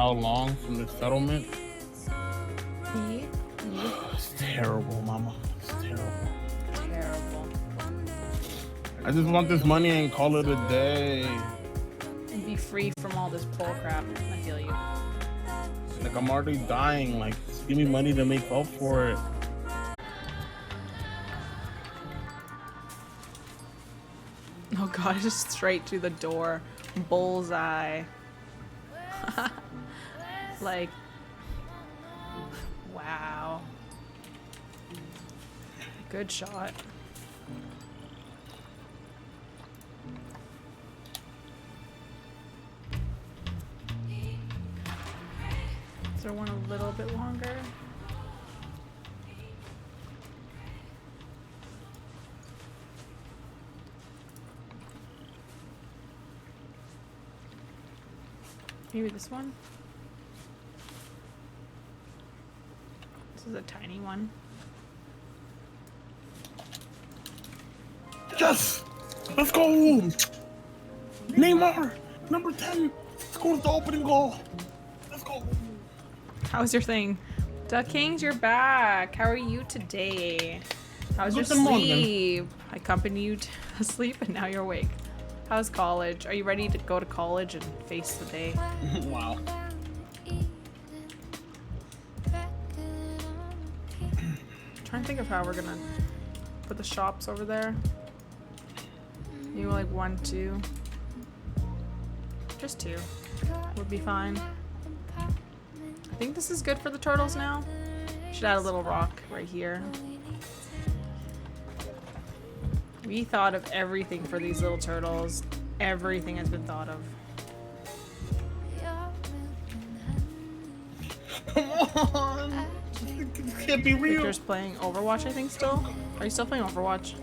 how long from the settlement. Yeah. It's terrible, mama. It's terrible. Terrible. I just want this money and call it a day. And be free from all this bull crap. I feel you. Like, I'm already dying. Like, just give me money to make up for it. Oh god, just straight through the door. Bullseye. Like, wow. Good shot. Is there one a little bit longer? Maybe this one? This is a tiny one. Yes! Let's go! Neymar! Number 10! Scores the opening goal! Let's go! How's your thing? Duck Kings, you're back. How are you today? How's your Good morning. sleep? I accompanied you to sleep and now you're awake. How's college? Are you ready to go to college and face the day? Wow. Trying to think of how we're gonna put the shops over there. Maybe like 1, 2. Just 2 would be fine. I think this is good for the turtles now. Should add a little rock right here. We thought of everything for these little turtles. Everything has been thought of. Come on! This can't be real. Victor's playing Overwatch, I think, still? Are you still playing Overwatch?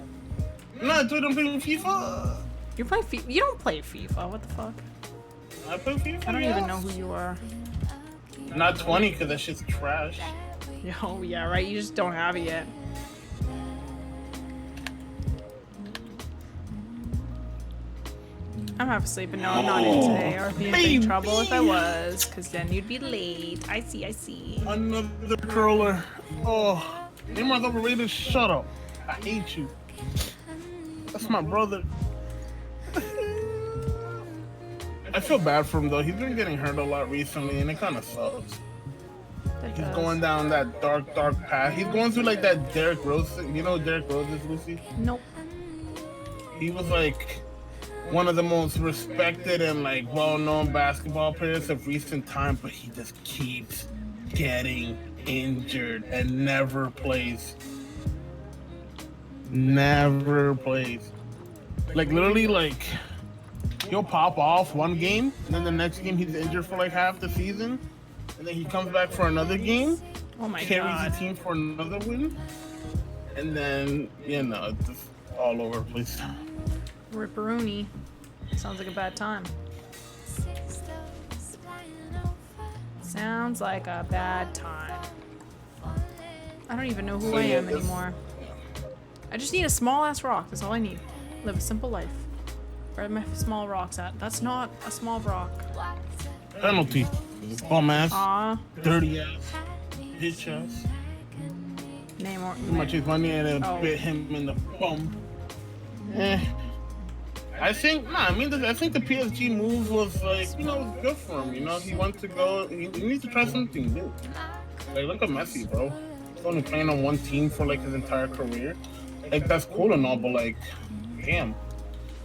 No, dude, I'm playing FIFA. You're playing FIFA? You don't play FIFA, what the fuck? I play FIFA. I don't even know who you are. Not 20, because that shit's trash. Oh, yeah, right? You just don't have it yet. I'm half asleep, but no, I'm not in today. Or I'd be in big trouble if I was, because then you'd be late. I see, I see. Another curler. Oh, Neymar's overrated. Shut up. I hate you. That's my brother. I feel bad for him though. He's been getting hurt a lot recently, and it kind of sucks. He's going down that dark path. He's going through like that Derrick Rose thing. You know who Derrick Rose is, Lucy? Nope. He was like one of the most respected and like well-known basketball players of recent time, but he just keeps getting injured and never plays. Never plays. Like literally, like he'll pop off one game, and then the next game he's injured for like half the season, and then he comes back for another game, Oh my carries god. the team for another win, and then you know it's just all over the place. Ripperoonie. Sounds like a bad time. Sounds like a bad time. I don't even know who I am anymore. I just need a small ass rock. That's all I need. Live a simple life. Where are my small rocks at? That's not a small rock. Penalty. Bum ass. Aw. Dirty ass. Bitch ass. Name or Too much his money and then Oh. bit him in the bum. I think I think the PSG move was like, you know, good for him. You know, he wants to go. He needs to try something new. Like, look at Messi, bro. He's only playing on one team for like his entire career. Like, that's cool and all, but like, damn,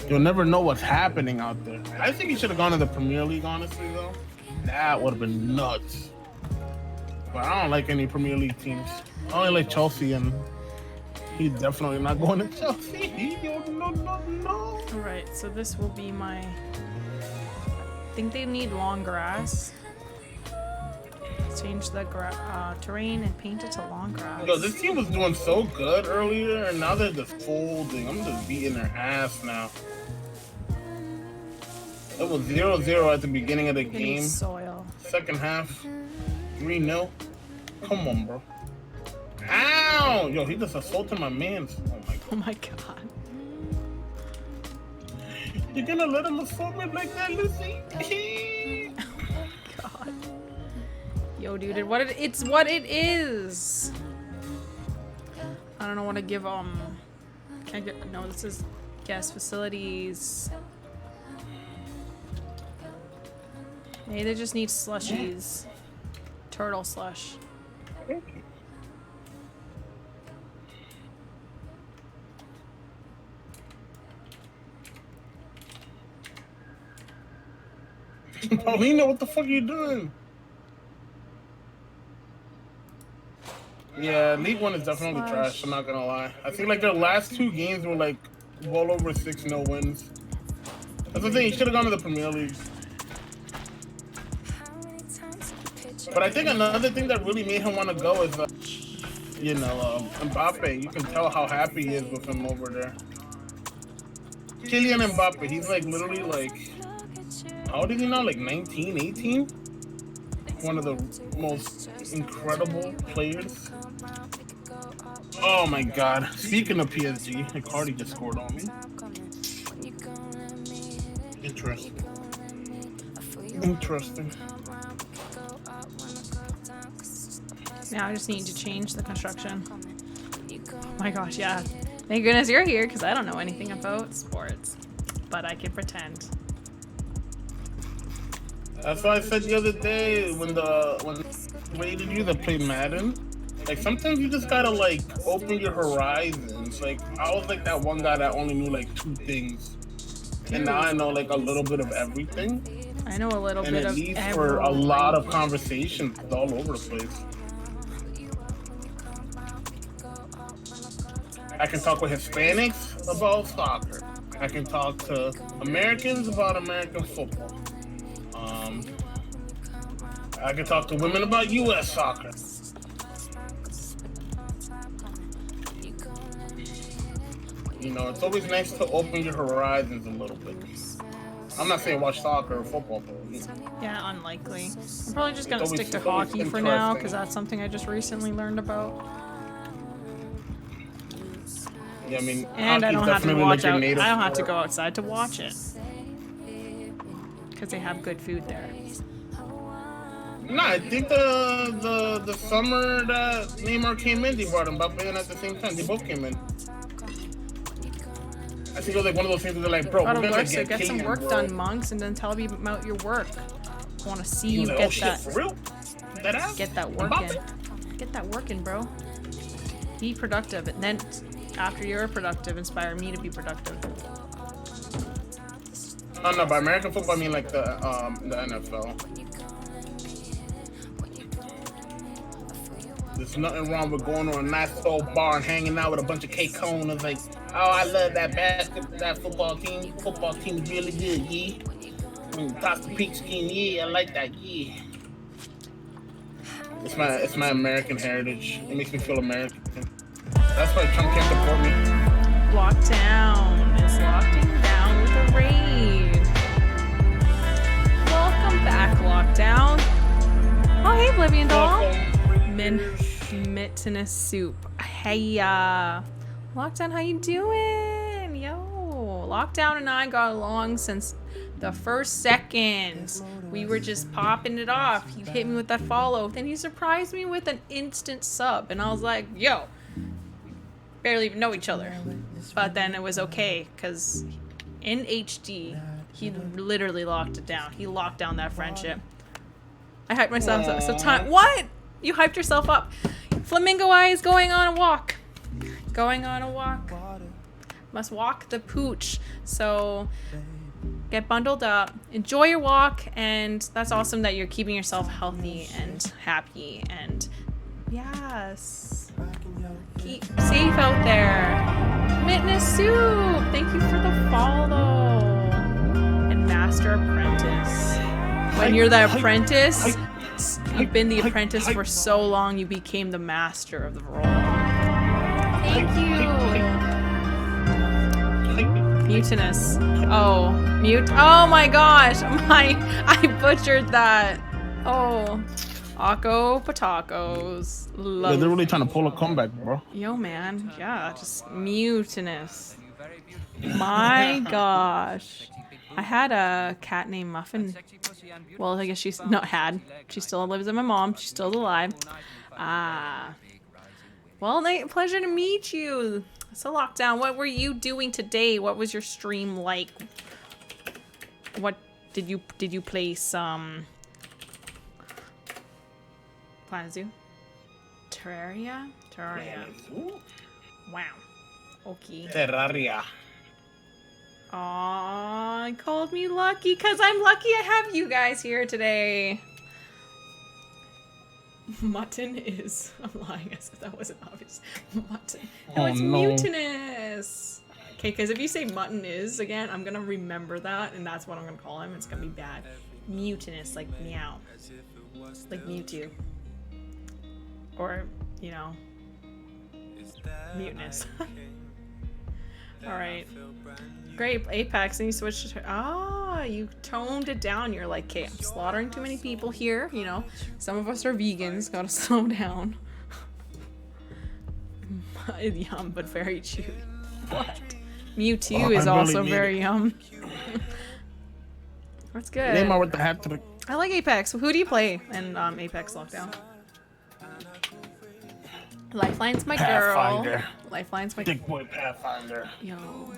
you'll never know what's happening out there. I think he should have gone to the Premier League, honestly, though. That would have been nuts. But I don't like any Premier League teams. I only like Chelsea, and he's definitely not going to Chelsea. No. Alright, so this will be my... I think they need long grass. Change the terrain and paint it to long grass. Yo, this team was doing so good earlier, and now they're just folding. I'm just beating their ass now. It was 0-0 at the beginning of the They need game. soil. Second half, 3-0. Come on, bro. Ow! Yo, he just assaulted my mans. Oh my god. Oh my god. You're gonna let him assault me like that, Lucy? God. Yo, dude, it's what it is. I don't know what to give no, this is guest facilities. Maybe they just need slushies. Turtle slush. Paulina, what the fuck are you doing? Yeah, League One is definitely trash, I'm not gonna lie. I think like their last 2 games were like well over 6-0 wins. That's the thing, you should have gone to the Premier League. But I think another thing that really made him want to go is, you know, Mbappe. You can tell how happy he is with him over there. Kylian Mbappe, he's like literally like, how old is he now? Like 19, 18? One of the most incredible players. Oh my god. Speaking of PSG, Icardi just scored on me. Interesting. Interesting. Now I just need to change the construction. Oh my gosh, yeah. Thank goodness you're here because I don't know anything about sports. But I can pretend. That's why I said the other day when rated you that play Madden, like sometimes you just gotta like open your horizons. Like I was like that one guy that only knew like 2 things, and now I know like a little bit of everything. I know a little bit of everything. And it leads for a lot of conversations all over the place. I can talk with Hispanics about soccer. I can talk to Americans about American football. I can talk to women about U.S. soccer. You know, it's always nice to open your horizons a little bit. I'm not saying watch soccer or football, but yeah, unlikely. I'm probably just gonna stick to hockey for now because that's something I just recently learned about. Yeah, I mean, and I don't have to watch out. I don't have to go outside to watch it because they have good food there. No, I think the summer that Neymar came in, they brought Mbappe in at the same time. They both came in. I think it was like one of those things where they're like, bro, we're gonna get some work done, monks, and then tell me about your work. I want to see you get that. For real? Get that work in. Get that work in, bro. Be productive, and then after you're productive, inspire me to be productive. Oh no, by American football I mean like the NFL. There's nothing wrong with going to a nice old bar and hanging out with a bunch of K-Coners like, oh, I love that football team. Football team is really good, yeah. Toss the pigskin, yeah, I like that, yeah. It's my American heritage. It makes me feel American. That's why Trump can't support me. Lockdown is locking down with a raid. Welcome back, Lockdown. Oh, hey, Oblivion Doll. Mittenous soup. Hey, Lockdown, how you doing? Yo, Lockdown and I got along since the first second. We were just popping it off. He hit me with that follow, then he surprised me with an instant sub, and I was like, yo, barely even know each other. But then it was okay, because in HD, he literally locked it down. He locked down that friendship. I hyped myself up. So time. What? You hyped yourself up. Flamingo Eyes going on a walk. Going on a walk. Must walk the pooch. So get bundled up. Enjoy your walk. And that's awesome that you're keeping yourself healthy and happy. And yes. Keep safe out there. Mittenous Soup. Thank you for the follow. And Master Apprentice. When you're the apprentice, you've been the apprentice for so long, you became the master of the role. Thank you. Mutinous. Oh, mute. Oh my gosh. I butchered that. Oh. Akko Patacos. Yeah, they're really trying to pull a comeback, bro. Yo, man. Yeah, just mutinous. My gosh. I had a cat named Muffin Well, I guess she's not had. She still lives with my mom. She's still alive. Ah. Well, Nate, pleasure to meet you. So lockdown, what were you doing today? What was your stream like? What did you play some Planet Zoo? Terraria? Wow. Okay. Terraria. Aw, called me lucky because I'm lucky I have you guys here today. Mutton is... I'm lying as if that wasn't obvious. Mutton. No, it's mutinous. Okay, because if you say mutton is again, I'm going to remember that, and that's what I'm going to call him. It's going to be bad. Mutinous, like meow. Like Mewtwo. Or, you know, mutinous. Alright. Great, Apex, and you switched to... Ah, you toned it down. You're like, okay, I'm slaughtering too many people here, you know. Some of us are vegans, gotta slow down. Yum, but very chewy. What? Mewtwo is also very yum. That's good. Name out with the hat trick. I like Apex. Who do you play in Apex Lockdown? Lifeline's my Pathfinder. girl. Lifeline's my... Thick boy Pathfinder. Yo.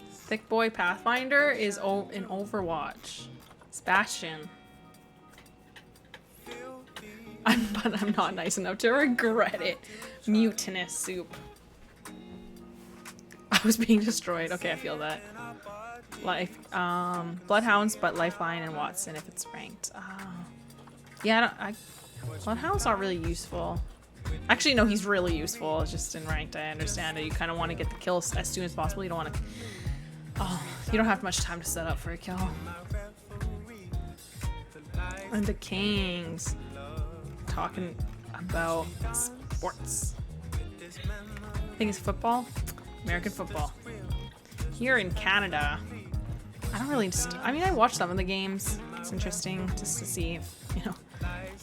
Thick boy Pathfinder is in Overwatch. Sebastian. But I'm not nice enough to regret it. Mutinous soup. I was being destroyed. Okay, I feel that. Bloodhounds, but Lifeline and Watson if it's ranked. Yeah, Bloodhound's not really useful. Actually, no, he's really useful. It's just in ranked. I understand it. You kind of want to get the kills as soon as possible. You don't want to... Oh, you don't have much time to set up for a kill. And the Kings. Talking about sports. I think it's football. American football. Here in Canada, I don't really I mean, I watch some of the games. It's interesting just to see if, you know,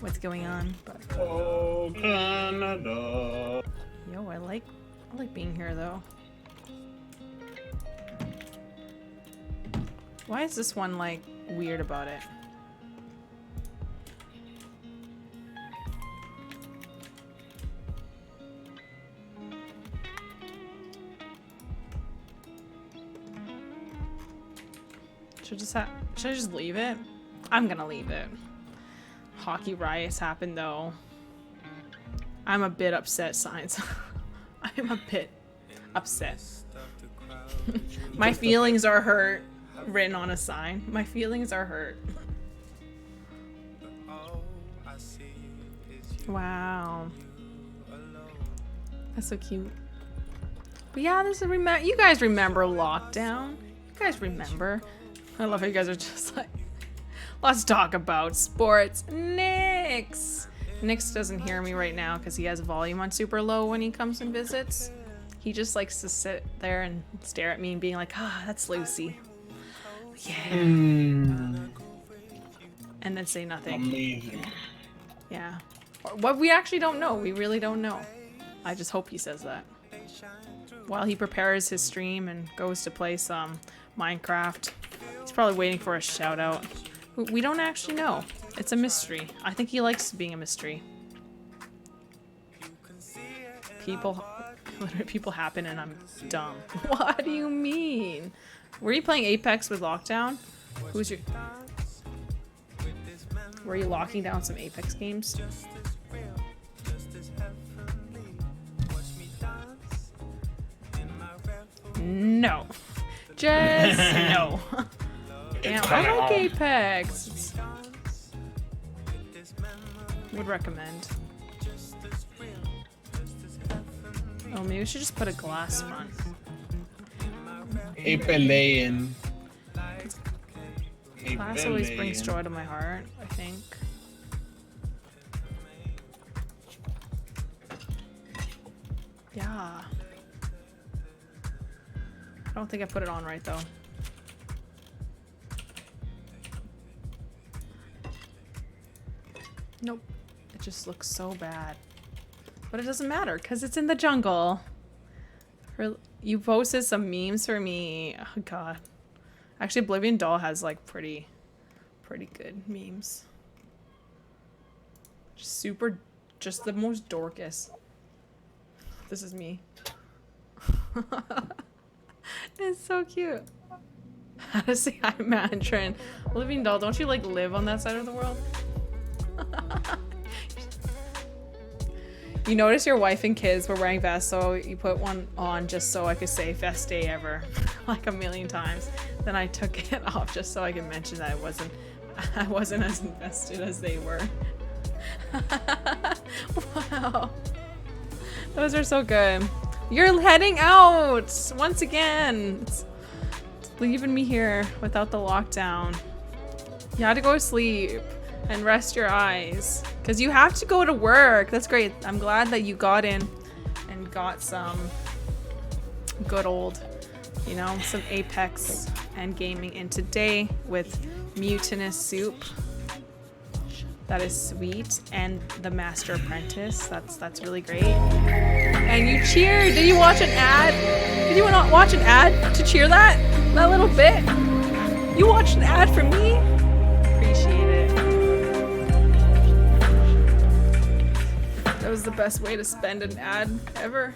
what's going on. But oh, Canada. Yo, I like being here though. Why is this one like weird about it? Should I just leave it? I'm gonna leave it. Hockey riots happened though. I'm a bit upset, Signs. I'm a bit upset. My feelings are hurt. Written on a sign. My feelings are hurt. Wow. That's so cute. But yeah, this is you guys remember lockdown. You guys remember. I love how you guys are just like, let's talk about sports. Nix doesn't hear me right now because he has volume on super low when he comes and visits. He just likes to sit there and stare at me and being like, ah, that's Lucy. Yeah. And then say nothing. Amazing. Yeah. What we actually don't know. We really don't know. I just hope he says that. While he prepares his stream and goes to play some Minecraft. He's probably waiting for a shout out. We don't actually know. It's a mystery. I think he likes being a mystery. People happen and I'm dumb. What do you mean? Were you playing Apex with Lockdown? Who's your... Were you locking down some Apex games? No. Just no. Damn, I like Apex. Would recommend. Oh, maybe we should just put a glass front. Apelayan. Glass always brings joy to my heart, I think. Yeah. I don't think I put it on right though. Nope. It just looks so bad. But it doesn't matter because it's in the jungle. You posted some memes for me. Oh god. Actually, Oblivion Doll has like pretty pretty good memes. Super, just the most dorkest. This is me. It's so cute. How to say hi, Mantrin. Living doll, don't you like live on that side of the world? You notice your wife and kids were wearing vests, so you put one on just so I could say best day ever like a million times. Then I took it off just so I could mention that I wasn't as invested as they were. Wow. Those are so good. You're heading out once again. It's leaving me here without the lockdown. You had to go to sleep and rest your eyes because you have to go to work. That's great. I'm glad that you got in and got some good old, you know, some Apex and gaming in today with Mutinous Soup. That is sweet, and the Master Apprentice. That's really great. And you cheered. Did you watch an ad? Did you not watch an ad to cheer that little bit? You watched an ad for me? Appreciate it. That was the best way to spend an ad ever.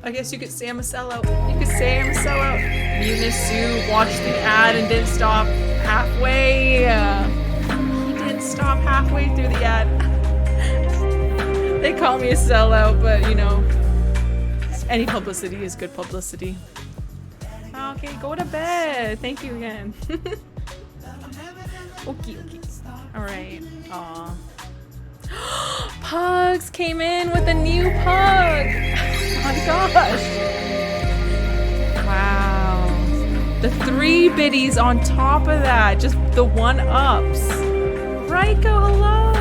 I guess you could say I'm a sellout. You could say I'm a sellout. Mutinous Soup watched the ad and didn't stop halfway. Stop halfway through the ad. They call me a sellout, but you know, any publicity is good publicity. Okay, go to bed. Thank you again. Okay. Alright. Aw. Pugs came in with a new pug. Oh my gosh. Wow. The 3 biddies on top of that. Just the 1-ups. Raiko, hello!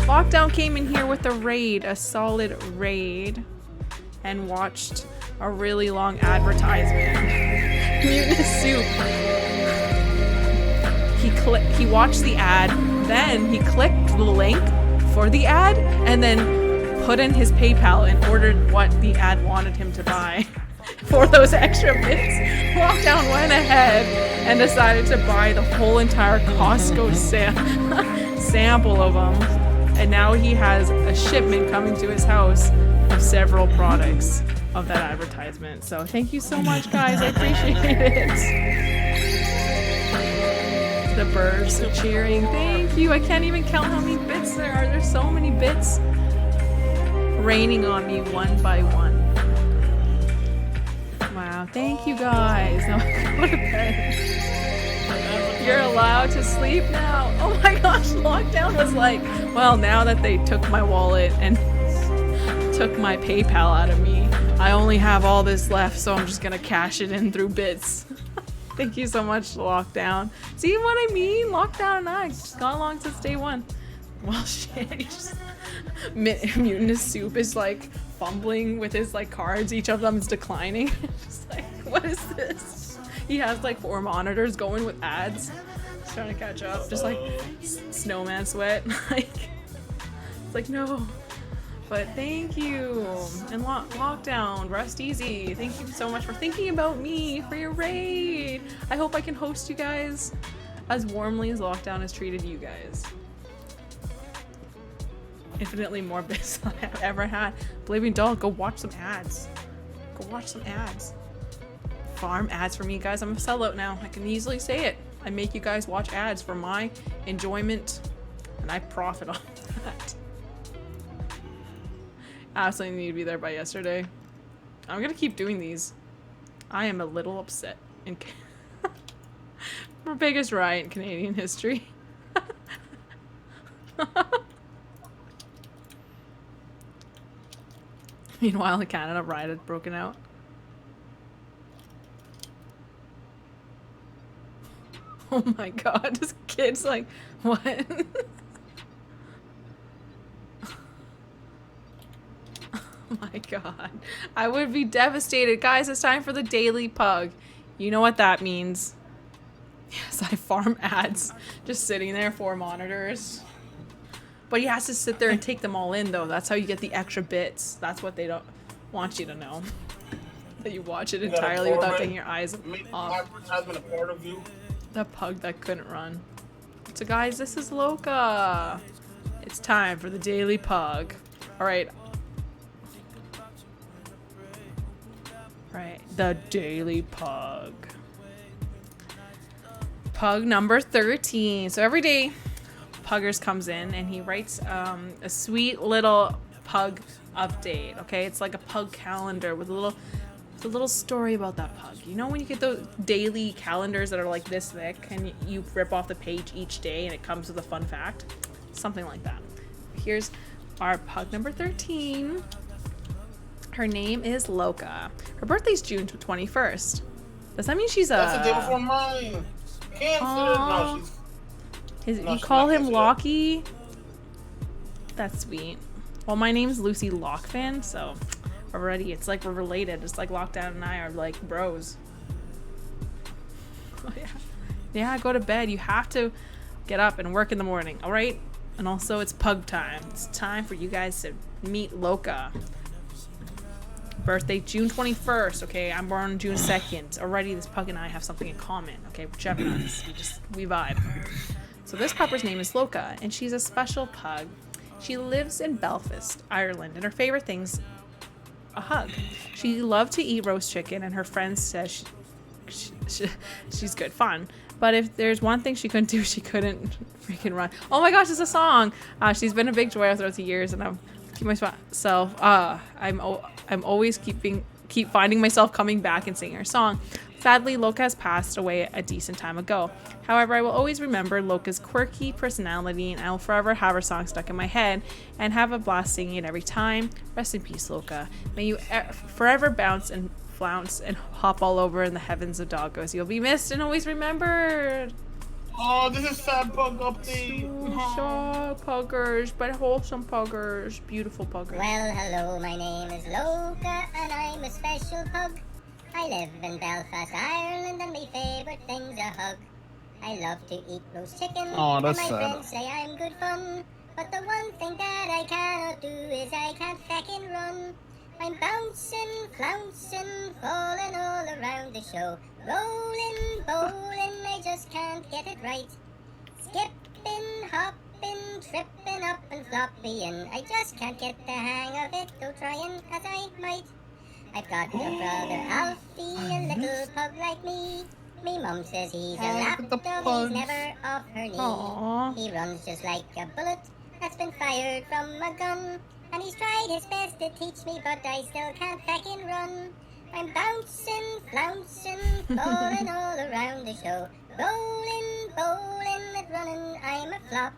Lockdown came in here with a raid, a solid raid, and watched a really long advertisement. Mutinous Soup. He watched the ad, then he clicked the link for the ad, and then put in his PayPal and ordered what the ad wanted him to buy. For those extra bits, Lockdown went ahead and decided to buy the whole entire Costco sample of them. And now he has a shipment coming to his house of several products of that advertisement. So thank you so much, guys. I appreciate it. The birds are cheering. Thank you. I can't even count how many bits there are. There's so many bits raining on me one by one. Wow, thank you guys. Now go to bed. You're allowed to sleep now. Oh my gosh, Lockdown was like, well, now that they took my wallet and took my PayPal out of me, I only have all this left, so I'm just gonna cash it in through bits. Thank you so much, Lockdown. See what I mean? Lockdown and I just got along since day one. Well, shit, Mutinous Soup is like fumbling with his like cards. Each of them is declining. Just like, what is this? He has like 4 monitors going with ads. He's trying to catch up. Just like snowman sweat. Like, it's like, no. But thank you. And Lockdown, rest easy. Thank you so much for thinking about me for your raid. I hope I can host you guys as warmly as Lockdown has treated you guys. Infinitely more bits than I've ever had. Believing doll, go watch some ads. Go watch some ads. Farm ads for me, guys. I'm a sellout now. I can easily say it. I make you guys watch ads for my enjoyment, and I profit off that. Absolutely need to be there by yesterday. I'm gonna keep doing these. I am a little upset. Our biggest riot in Canadian history. Meanwhile, in Canada, riot had broken out. Oh my god, this kid's like, what? Oh my god. I would be devastated. Guys, it's time for the daily pug. You know what that means. Yes, I farm ads. Just sitting there, 4 monitors. But he has to sit there and take them all in, though. That's how you get the extra bits. That's what they don't want you to know. That you watch it entirely without taking your eyes off. Advertisement a part of you. The pug that couldn't run. So guys, this is Loka. It's time for the Daily Pug. Alright. Right, the Daily Pug. Pug number 13. So every day, Puggers comes in and he writes a sweet little pug update. Okay, it's like a pug calendar with a little story about that pug. You know when you get those daily calendars that are like this thick and you rip off the page each day and it comes with a fun fact? Something like that. Here's our pug number 13. Her name is Loka. Her birthday's June 21st. Does that mean she's a... That's the day before mine. Cancer. No, she's... You call him Locky? That's sweet. Well, my name's Lucy Lockfin, so already it's like we're related. It's like Lockdown and I are like bros. Oh, yeah. Yeah, go to bed. You have to get up and work in the morning, all right? And also it's pug time. It's time for you guys to meet Loka. Birthday June 21st. Okay, I'm born June 2nd. Already this pug and I have something in common. Okay, we're Geminis. We vibe. So this pupper's name is Loka, and she's a special pug. She lives in Belfast, Ireland, and her favorite thing's a hug. She loved to eat roast chicken, and her friends says she's good fun. But if there's one thing she couldn't do, she couldn't freaking run. Oh my gosh, it's a song. She's been a big joy throughout the years, and I'm keep myself. I'm always keep finding myself coming back and singing her song. Sadly, Loka has passed away a decent time ago. However, I will always remember Loka's quirky personality, and I will forever have her song stuck in my head and have a blast singing it every time. Rest in peace, Loka. May you forever bounce and flounce and hop all over in the heavens of doggos. You'll be missed and always remembered. Oh, this is sad pug update. Sad puggers, but wholesome puggers. Beautiful puggers. Well, hello, my name is Loka, and I'm a special pug. I live in Belfast, Ireland, and my favourite thing's a hug. I love to eat roast chicken, Oh, that's and my sad. friends say I'm good fun. But the one thing that I cannot do is I can't feckin' run. I'm bouncing, flouncing, falling all around the show. Rolling, bowling, I just can't get it right. Skipping, hopping, tripping up and flopping. I just can't get the hang of it, though trying as I might. I've got a brother Alfie, a little pug like me. Me mum says he's a lapdog, he's never off her knee. Aww. He runs just like a bullet that's been fired from a gun. And he's tried his best to teach me, but I still can't feckin' run. I'm bouncing, flouncing, falling all around the show. Rolling, bowling, and running, I'm a flop.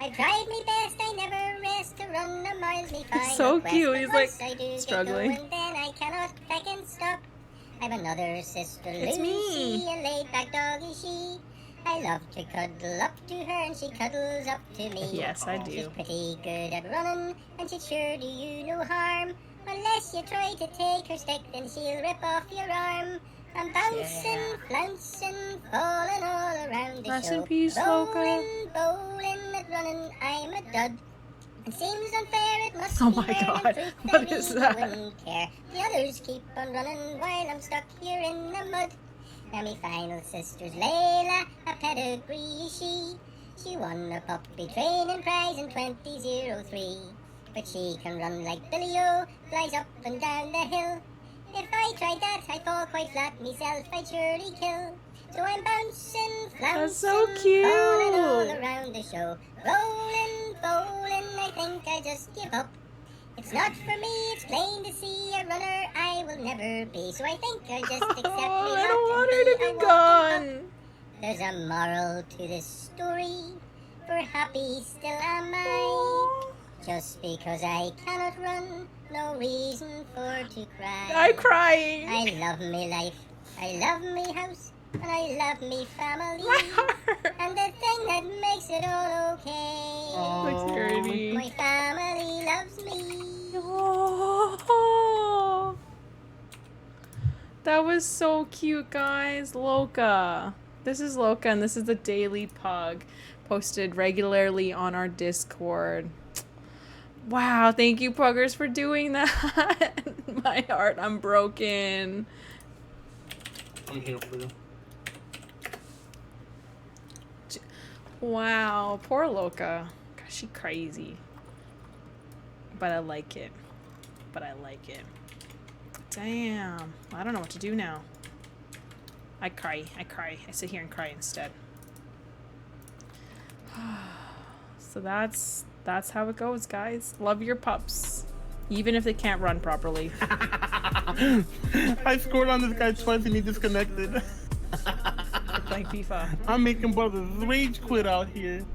I tried my best, I never rest to run a miles me final So quest, cute, but he's once like I do struggling. Get going, then I cannot feckin' stop. I've another sister, It's Lucy, me. a laid-back dog is she. I love to cuddle up to her and she cuddles up to me. Yes, I do. She's pretty good at running and she'd sure do you no harm. Unless you try to take her stick, then she'll rip off your arm. I'm bouncing, flouncing, falling all around the Rest show. in peace, Loka. Rolling, bowling, and running, I'm a dud. It seems unfair, it must Oh be my fair, God, in truth, what I is really that? wouldn't care. The others keep on running while I'm stuck here in the mud. Now my final sister's Layla, a pedigree is she. She won a puppy training prize in 2003. But she can run like Billy-O, flies up and down the hill. If I tried that, I'd fall quite flat myself, I'd surely kill. So I'm bouncing, flouncing, That's so cute. falling all around the show. Rolling, bowling, I think I just give up. It's not for me, it's plain to see, a runner I will never be. So I think I'll just accept me Oh, I lot don't want and her to be a be walking gone. There's a moral to this story, for happy still am I. Just because I cannot run, no reason for to cry. I'm crying. I love me life, I love me house, and I love me family. My heart. And the thing that makes it all okay, Security. my family loves me. Oh, that was so cute, guys. Loka. This is Loka, and this is the Daily Pug, posted regularly on our Discord. Wow, thank you, Puggers, for doing that. My heart, I'm broken. I'm here for you. Wow, poor Loca. Gosh, she crazy. But I like it. But I like it. Damn. I don't know what to do now. I cry. I cry. I sit here and cry instead. So that's how it goes, guys. Love your pups. Even if they can't run properly. I scored on this guy twice and he disconnected. Playing FIFA. I'm making brothers rage quit out here.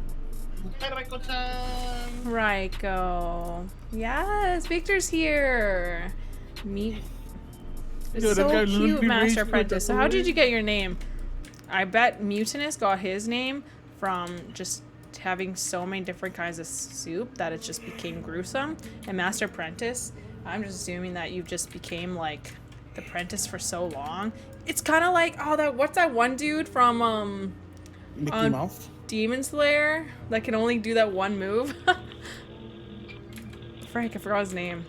Hey, Raiko-chan. Raiko. Yes, Victor's here. Meet. It's Yo, so that guy cute, literally Master rage quit Apprentice. So the how did word. you get your name? I bet Mutinous got his name from just having so many different kinds of soup that it just became gruesome. And Master Apprentice, I'm just assuming that you just became like the apprentice for so long. It's kind of like, oh, what's that one dude from Mickey Mouse? Demon Slayer that can only do that one move? Frank, I forgot his name.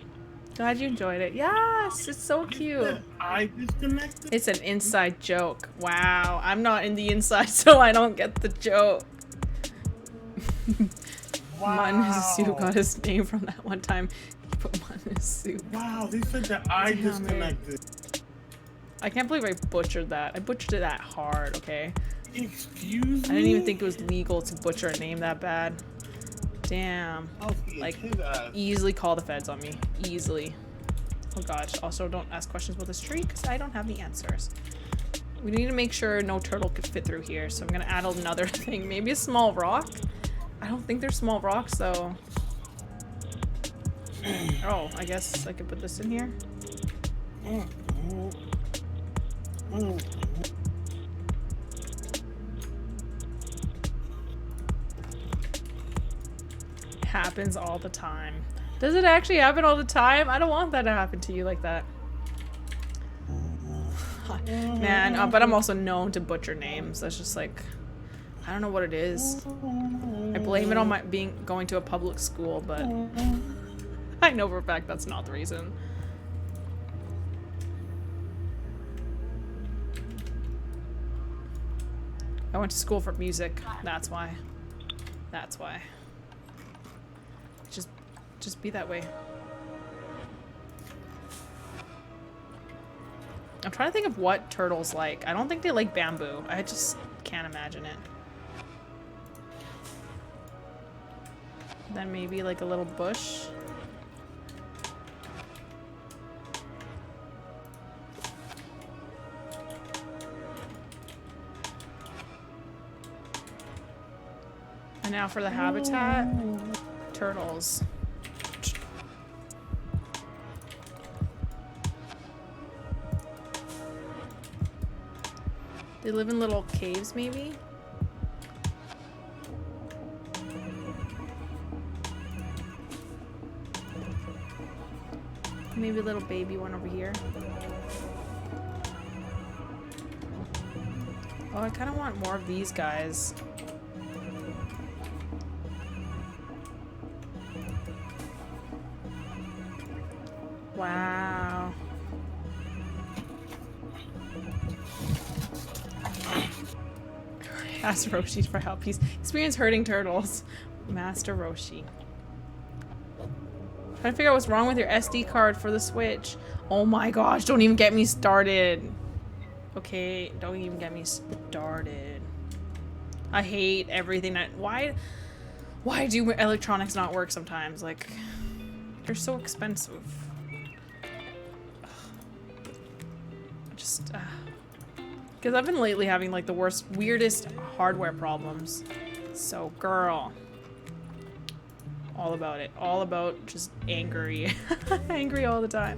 Glad you enjoyed it. Yes, it's so cute. I disconnected. It's an inside joke. Wow, I'm not in the inside, so I don't get the joke. Wow. Mutton in his soup got his name from that one time he put mutton in his soup. Wow, they said that I Damn it. disconnected. I can't believe I butchered that. I butchered it that hard, okay? Excuse me? I didn't even think it was legal to butcher a name that bad. Damn. Like, easily call the feds on me. Easily. Oh gosh. Also, don't ask questions about this tree because I don't have the answers. We need to make sure no turtle could fit through here, so I'm gonna add another thing. Maybe a small rock? I don't think there's small rocks, though. Oh, I guess I could put this in here. Happens all the time. Does it actually happen all the time? I don't want that to happen to you like that. Man, but I'm also known to butcher names. That's just like, I don't know what it is. I blame it on my going to a public school, but I know for a fact that's not the reason. I went to school for music. That's why. That's why. Just be that way. I'm trying to think of what turtles like. I don't think they like bamboo. I just can't imagine it. Then maybe like a little bush. And now for the habitat, turtles. They live in little caves, maybe? Maybe a little baby one over here. Oh, I kind of want more of these guys. Wow. Ask Roshi for help. He's experienced hurting turtles. Master Roshi. Trying to figure out what's wrong with your SD card for the Switch. Oh my gosh, don't even get me started. Okay, don't even get me started. I hate everything that... Why do electronics not work sometimes? Like, they're so expensive. Just... Because I've been lately having like the weirdest hardware problems. So, girl. All about it. All about just angry. Angry all the time.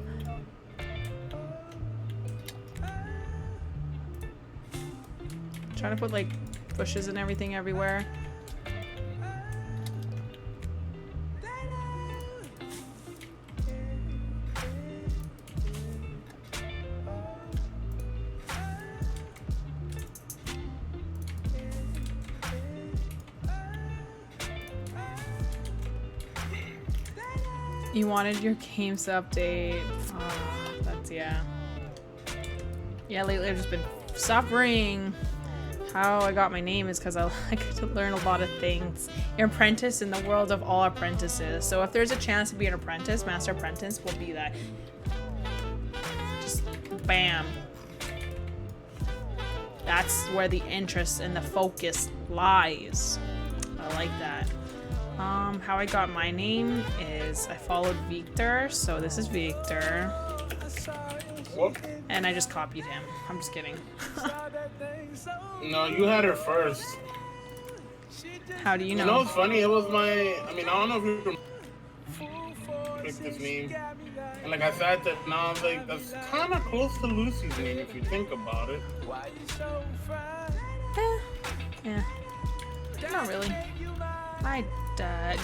Trying to put like bushes and everything everywhere. You wanted your games to update. Oh, that's, yeah. Yeah, lately I've just been suffering. how I got my name is because I like to learn a lot of things. You're an apprentice in the world of all apprentices. So if there's a chance to be an apprentice, master apprentice will be that. Just bam. That's where the interest and the focus lies. I like that. How I got my name is I followed Victor, so this is Victor. What? And I just copied him. I'm just kidding. No, you had her first. How do you know? You know what's funny? It was my. I mean, I don't know if you picked this name. And like I said that now, I was like, that's kind of close to Lucy's name if you think about it. Yeah. Not really. I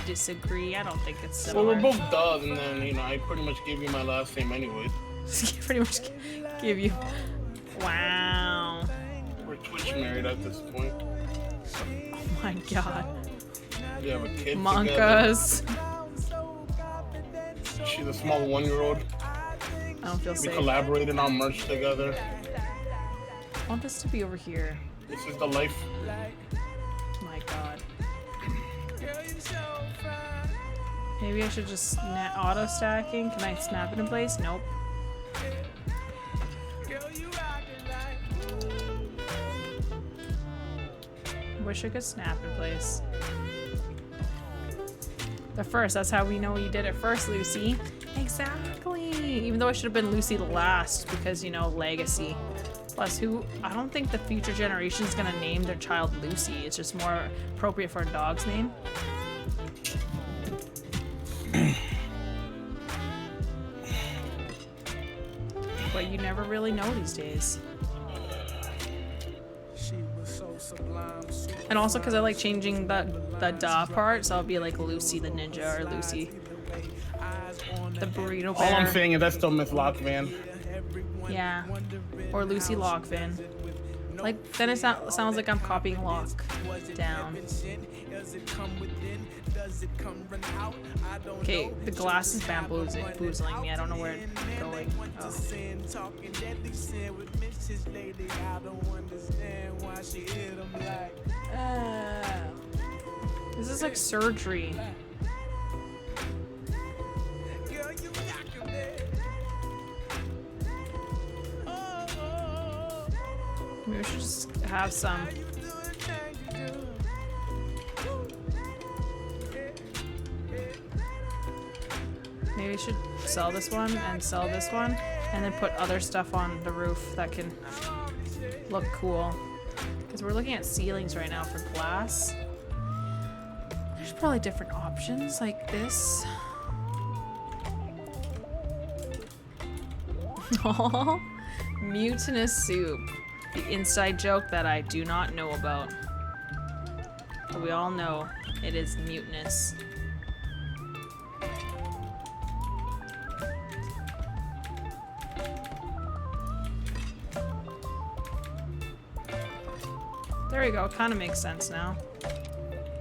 disagree. I don't think it's Well, similar. we're both does, and then, you know, I pretty much gave you my last name anyway. Pretty much give you. Wow. We're Twitch married at this point. Oh my god. We have a kid together. Monkas. She's a small 1-year-old. I don't feel We safe. collaborated on merch together. I want this to be over here. This is the life. My god. Maybe I should just auto stacking. Can I snap it in place? Nope. Wish I could snap in place. The first, that's how we know you did it first, Lucy. Exactly. Even though I should have been Lucy last because, you know, legacy. Plus, I don't think the future generation is gonna name their child Lucy. It's just more appropriate for a dog's name. But you never really know these days. And also because I like changing the da part, so I'll be like Lucy the Ninja or Lucy the Burrito Bear. All I'm saying is that's still Miss Lockvan. Yeah. Or Lucy Lockvin. Like, then it sounds like I'm copying Lock down. Okay, the glass is bamboozling me. I don't know where it's going. Oh. This is like surgery. Maybe we should just have some. Maybe we should sell this one and sell this one, and then put other stuff on the roof that can look cool. Because we're looking at ceilings right now for glass. There's probably different options like this. Aww. Mutinous soup. The inside joke that I do not know about. But we all know it is mutinous. There we go, it kind of makes sense now.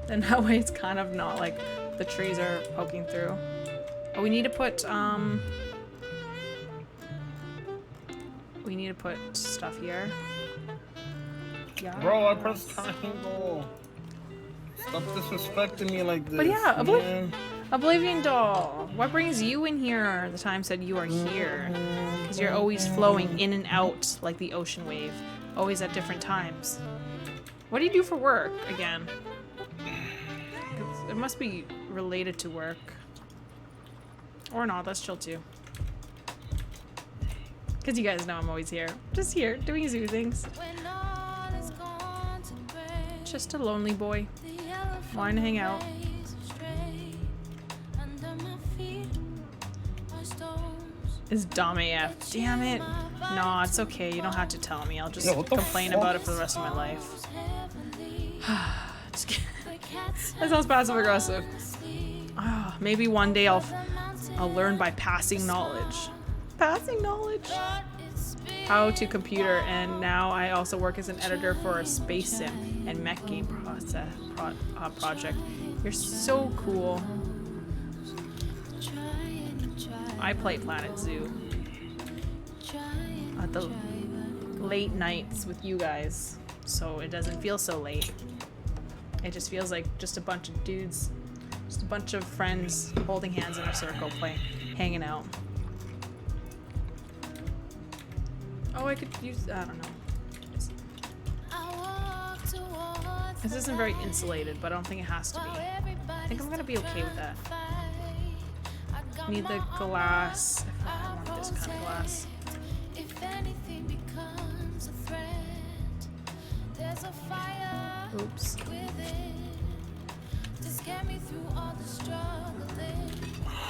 Then that way it's kind of not like the trees are poking through. Oh, we need to put, we need to put stuff here. Yeah. Bro, I pressed triangle. Stop disrespecting me like this. But yeah, man. Oblivion Doll, what brings you in here the time said you are here? Because you're always flowing in and out like the ocean wave. Always at different times. What do you do for work, again? It must be related to work. Or not, that's chill too. Because you guys know I'm always here. Just here, doing zoo things. Just a lonely boy. Wanting to hang out. Is dumb AF. Damn it. No, it's okay. You don't have to tell me. I'll just complain about it for the rest of my life. Just kidding. That sounds passive aggressive. Oh, maybe one day I'll learn by passing knowledge. Passing knowledge. How to computer, and now I also work as an editor for a space sim and mech game project. You're so cool. I play Planet Zoo at the late nights with you guys. so it doesn't feel so late. It just feels like just a bunch of dudes, just a bunch of friends holding hands in a circle, hanging out. Oh, I could use, I don't know. This isn't very insulated, but I don't think it has to be. I think I'm gonna be okay with that. Need the glass, if I want this kind of glass. Oops.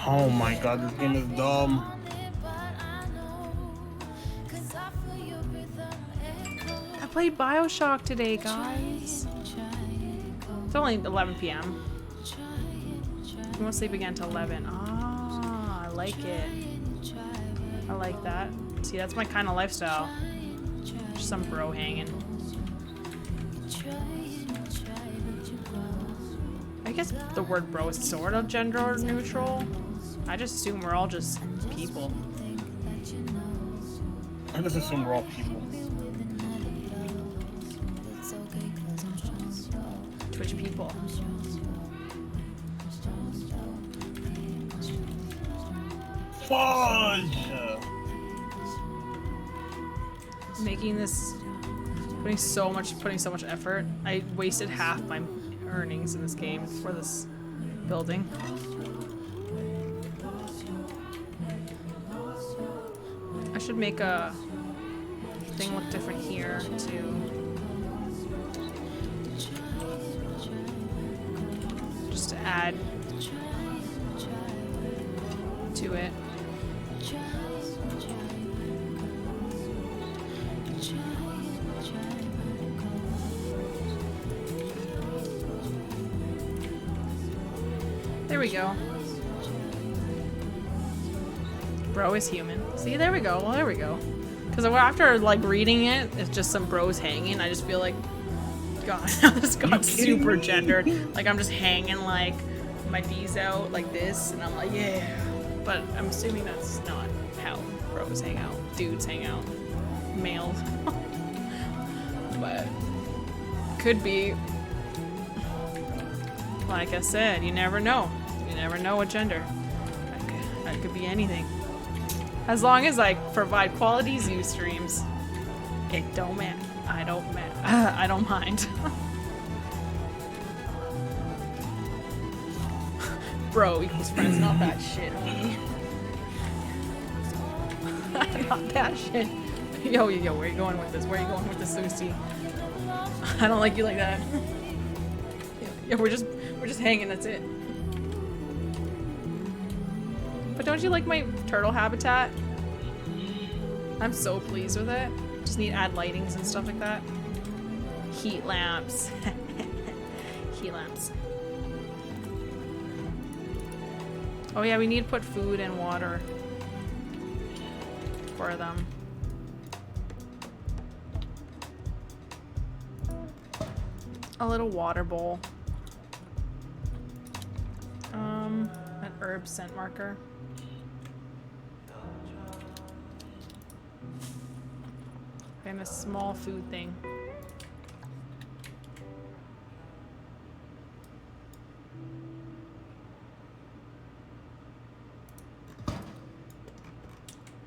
Oh my god, this game is dumb. I played BioShock today, guys. It's only 11 p.m. We won't sleep again till 11. Ah, I like it. I like that. See, that's my kind of lifestyle. Just some bro hanging. I guess the word bro is sort of gender neutral. I just assume we're all just people. I just assume we're all people. Twitch people. Fudge! Making this, putting so much effort. I wasted half my earnings in this game for this building. I should make a thing look different here too. Just to add to it. There we go. Bro is human. See, there we go. Well, there we go. Because after like reading it, it's just some bros hanging. I just feel like, God, this got super gendered. Like I'm just hanging like my D's out like this, and I'm like, yeah. But I'm assuming that's not how bros hang out. Dudes hang out. Males. But could be. Like I said, you never know. You never know what gender. That could be anything. As long as I provide quality zoo streams, it don't matter. I don't mind. Bro equals friends, not that shit, homie. Not that shit. Yo, where you going with this? Where you going with this, Lucy? I don't like you like that. Yeah, we're just hanging, that's it. But don't you like my turtle habitat? I'm so pleased with it. Just need to add lightings and stuff like that. Heat lamps. Heat lamps. Oh yeah, we need to put food and water for them. A little water bowl. An herb scent marker. And a small food thing.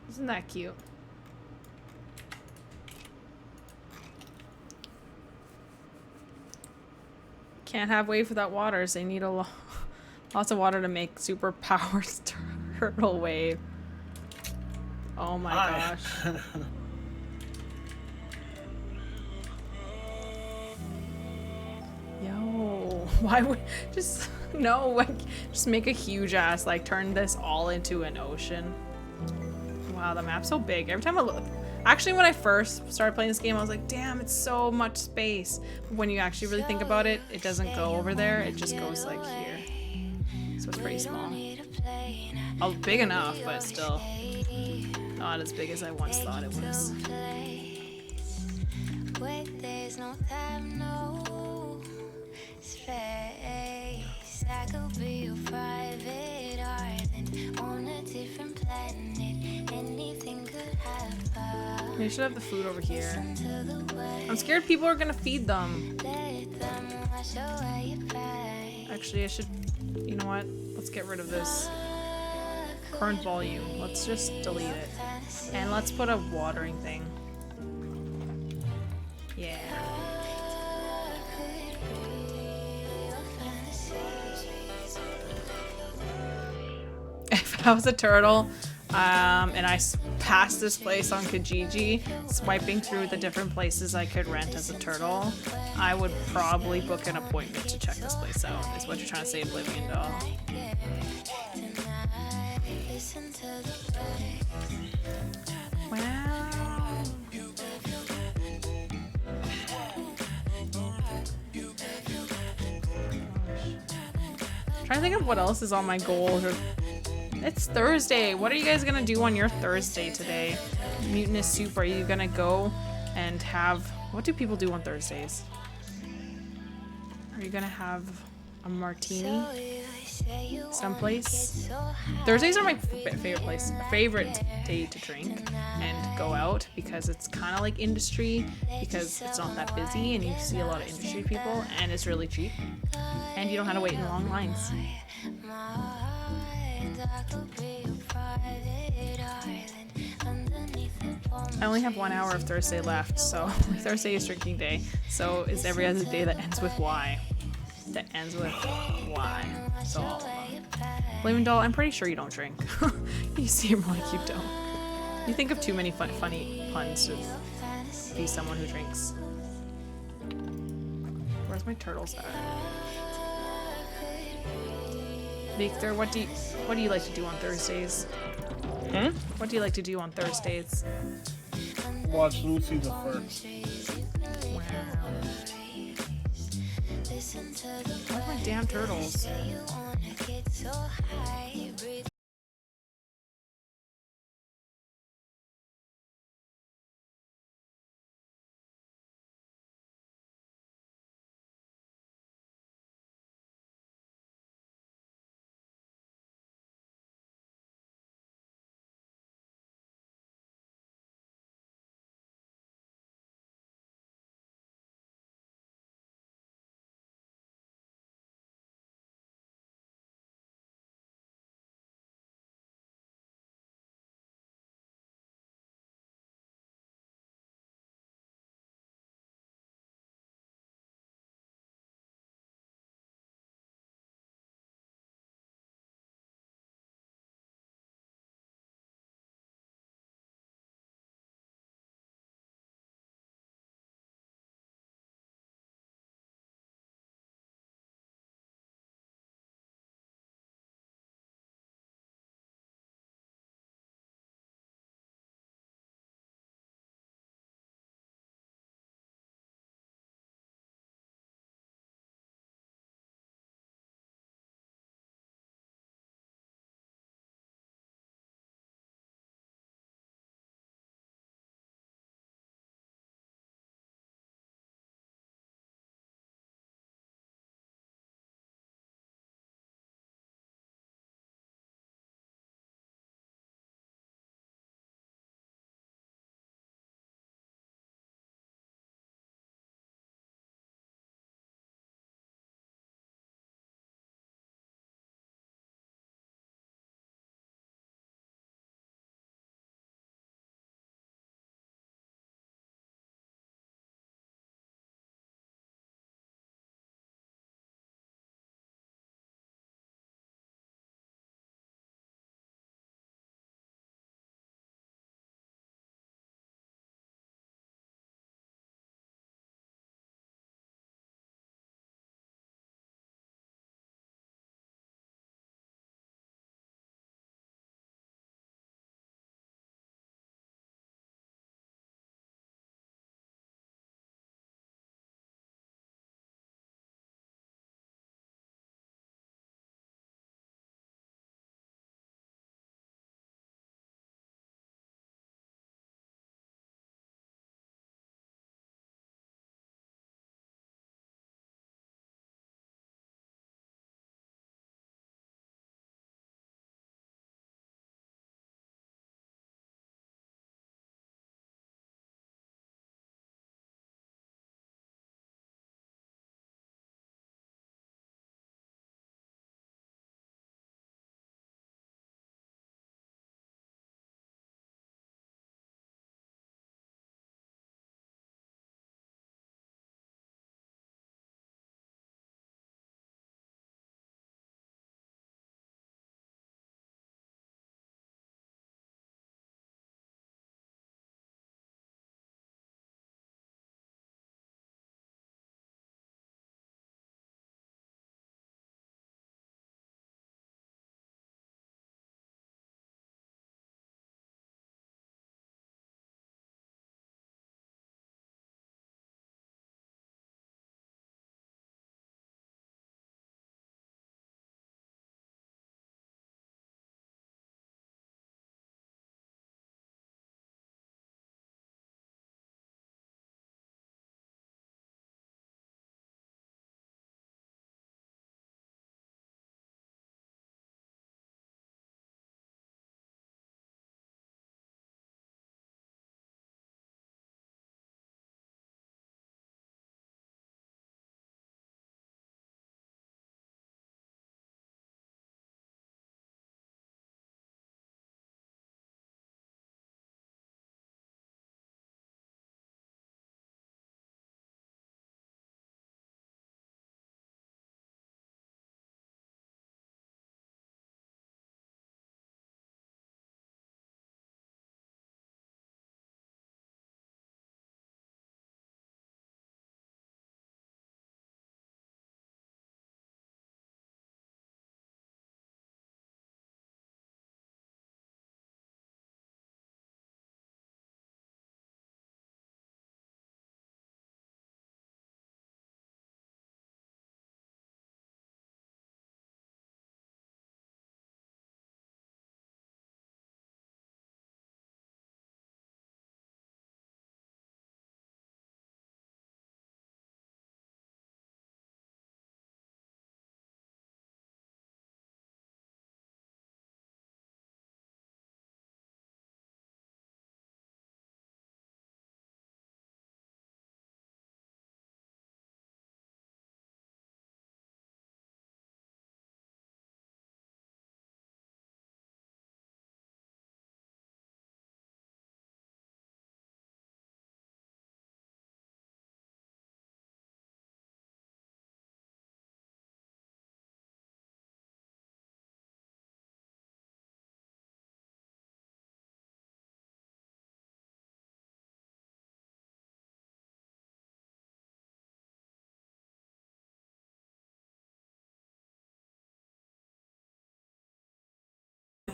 Isn't that cute? Can't have wave without water, so they need a lots of water to make super powered turtle wave. Oh my gosh. Yo, why would just no, like just make a huge ass, like turn this all into an ocean. Wow, the map's so big. Every time I look, actually when I first started playing this game, I was like, damn, it's so much space. But when you actually really think about it, it doesn't go over there, it just goes like here. So it's pretty small. Oh, big enough, but still not as big as I once thought it was. I could be your private island on a different planet. Anything could happen. They should have the food over here. I'm scared people are gonna feed them. Actually, I should... You know what? Let's get rid of this. Current volume. Let's just delete it. And let's put a watering thing. Yeah. If I was a turtle, and I passed this place on Kijiji, swiping through the different places I could rent as a turtle, I would probably book an appointment to check this place out, is what you're trying to say, Oblivion Doll. Wow. Trying to think of what else is on my goals. It's Thursday. What are you guys gonna do on your Thursday today? Mutinous Soup, are you gonna go and have... What do people do on Thursdays? Are you gonna have a martini someplace? Thursdays are my favorite day to drink and go out, because it's kind of like industry, because it's not that busy and you see a lot of industry people, and it's really cheap and you don't have to wait in long lines. I only have 1 hour of Thursday left, so Thursday is drinking day. So is every other day that ends with Y. That ends with Y. So all of them. Oblivion Doll, I'm pretty sure you don't drink. You seem like you don't. You think of too many funny puns to be someone who drinks. Where's my turtles at? Victor, what do you like to do on Thursdays? Hmm? What do you like to do on Thursdays? Watch Lucy the First. Wow. Where's my damn turtles?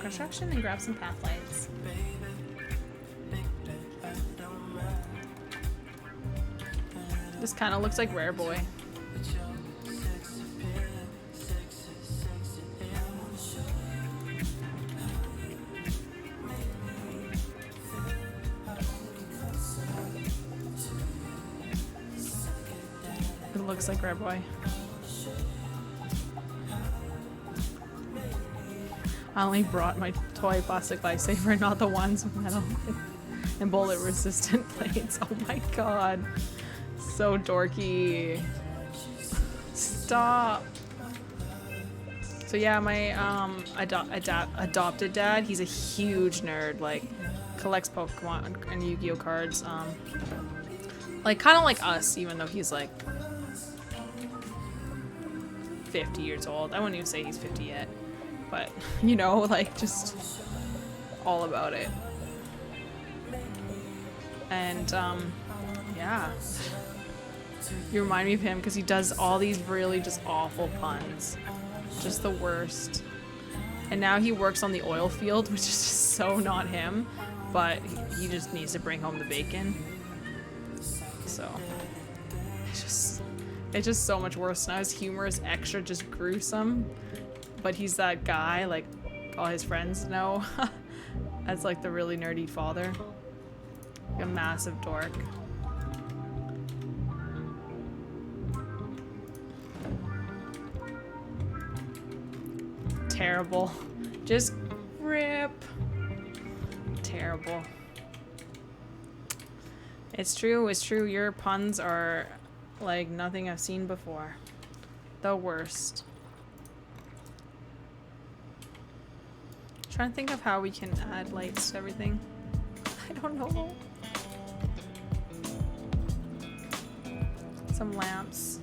construction and grab some path lights. This kind of looks like Rare Boy. It looks like Rare Boy. I only brought my toy plastic lifesaver, not the ones with metal and bullet resistant plates. Oh my god. So dorky. Stop. So yeah, my adopted dad, he's a huge nerd, like collects Pokemon and Yu-Gi-Oh cards. Like kind of like us, even though he's like 50 years old. I wouldn't even say he's 50 yet. But, you know, like, just all about it. And, yeah. You remind me of him because he does all these really just awful puns. Just the worst. And now he works on the oil field, which is just so not him. But he just needs to bring home the bacon. So, it's just so much worse now. His humor is extra just gruesome. But he's that guy, like, all his friends know, as, like, the really nerdy father. Like a massive dork. Terrible. Just rip. Terrible. It's true, your puns are, like, nothing I've seen before. The worst. Trying to think of how we can add lights to everything. I don't know. Some lamps.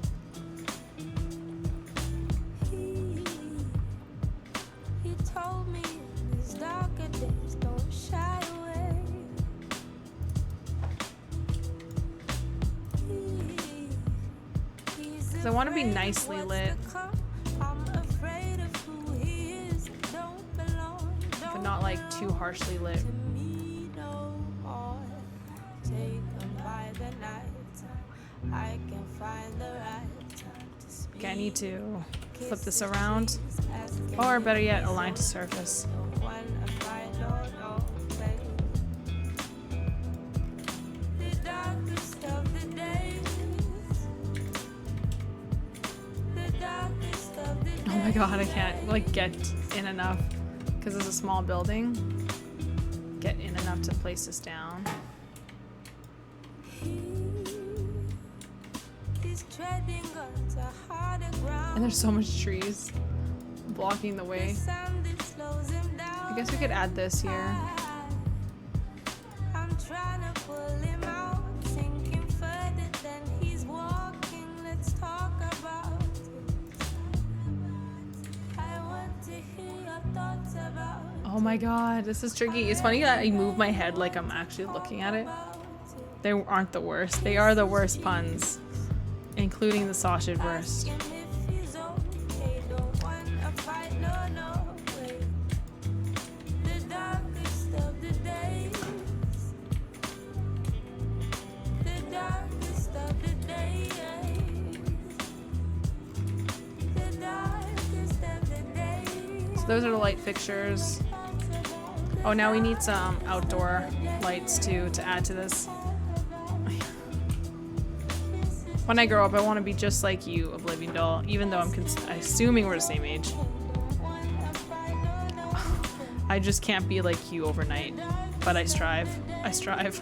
He told me in these darker days, don't shy away. Because I want to be nicely lit. But not like too harshly lit. Okay, I need to flip this around. Or better yet, align to surface. Oh my god, I can't like get in enough because it's a small building. Get in enough to place this down. And there's so much trees blocking the way. I guess we could add this here. Oh my god, this is tricky. It's funny that I move my head like I'm actually looking at it. They aren't the worst. They are the worst puns, including the sausage worst. So those are the light fixtures. Oh, now we need some outdoor lights too to add to this. When I grow up, I want to be just like you, Oblivion Doll, even though I'm assuming we're the same age. I just can't be like you overnight, but I strive. I strive.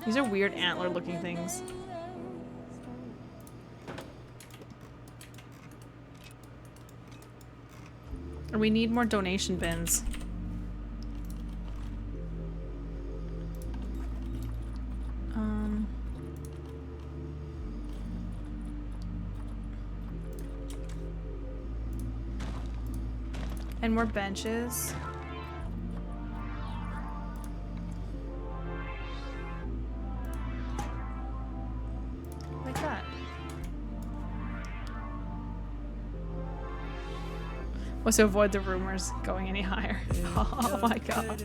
These are weird antler-looking things. And we need more donation bins. And more benches. Like that. Was to avoid the rumors going any higher. Oh my god.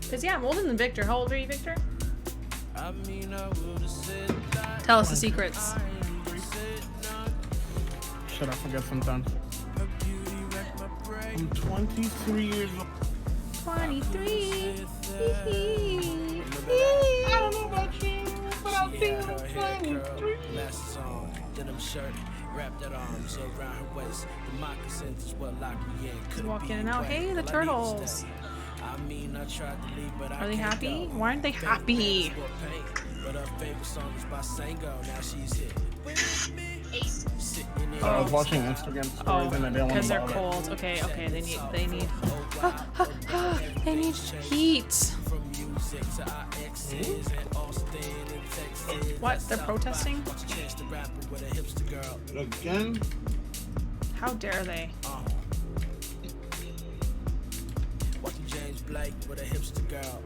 Cause yeah, I'm older than Victor. How old are you, Victor? Tell us the secrets. Shit, I forget sometimes. I'm 23 years old. 23. I don't know about you, but I think I'm 23. Denim shirt, wrapped at arms around her waist. The moccasins is what locked me in. Walk in and out. Hey, the turtles. I mean, I tried to leave, but Are they happy? Why aren't they happy? But her favorite song is by Sango. Now she's here. I was watching Instagram stories and I didn't want Because to they're bother. cold. Okay, okay, they need they need heat. What? They're protesting? Again? How dare they? Watching James Blake with a hipster girl.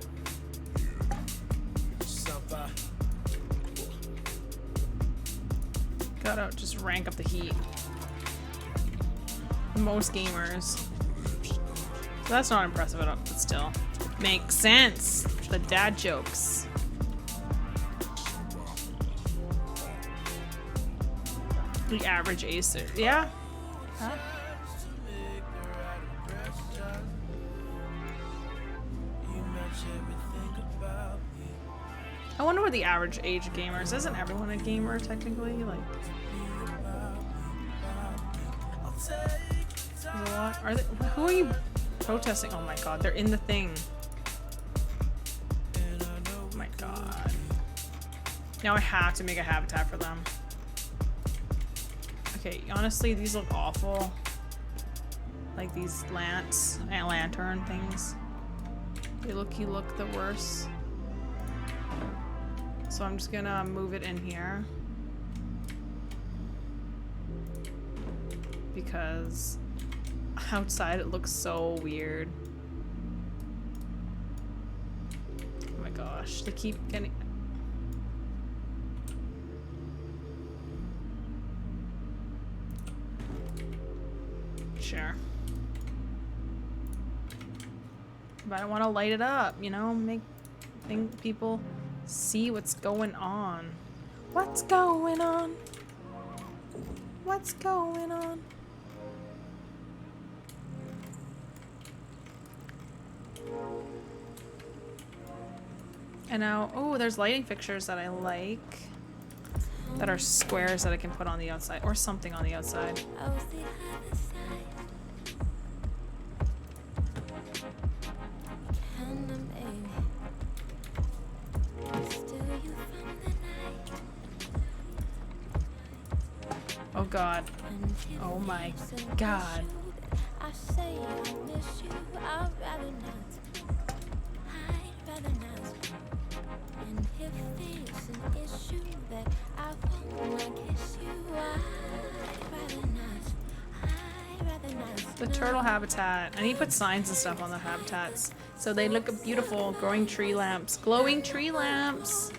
Suffer. Gotta just rank up the heat. Most gamers. So that's not impressive at all, but still. Makes sense. The dad jokes. The average acer. Yeah? Huh? I wonder what the average age of gamers. Isn't everyone a gamer technically? Like, there's a lot. Are they? Who are you protesting? Oh my god, they're in the thing. Oh my god. Now I have to make a habitat for them. Okay, honestly, these look awful. Like these lantern things. They look the worst. So I'm just gonna move it in here. Because outside it looks so weird. Oh my gosh, they keep getting... Sure. But I want to light it up, you know, make people see what's going on. What's going on? What's going on? And now, oh, there's lighting fixtures that I like. That are squares that I can put on the outside, or something on the outside. Oh god. Oh my god. I say I miss you, I'd rather not. I'd rather not. And if it's an issue that I wanna kiss you, I'd rather not. I'd rather not. The turtle habitat. I need to put signs and stuff on the habitats so they look beautiful. Growing tree lamps. Glowing tree lamps.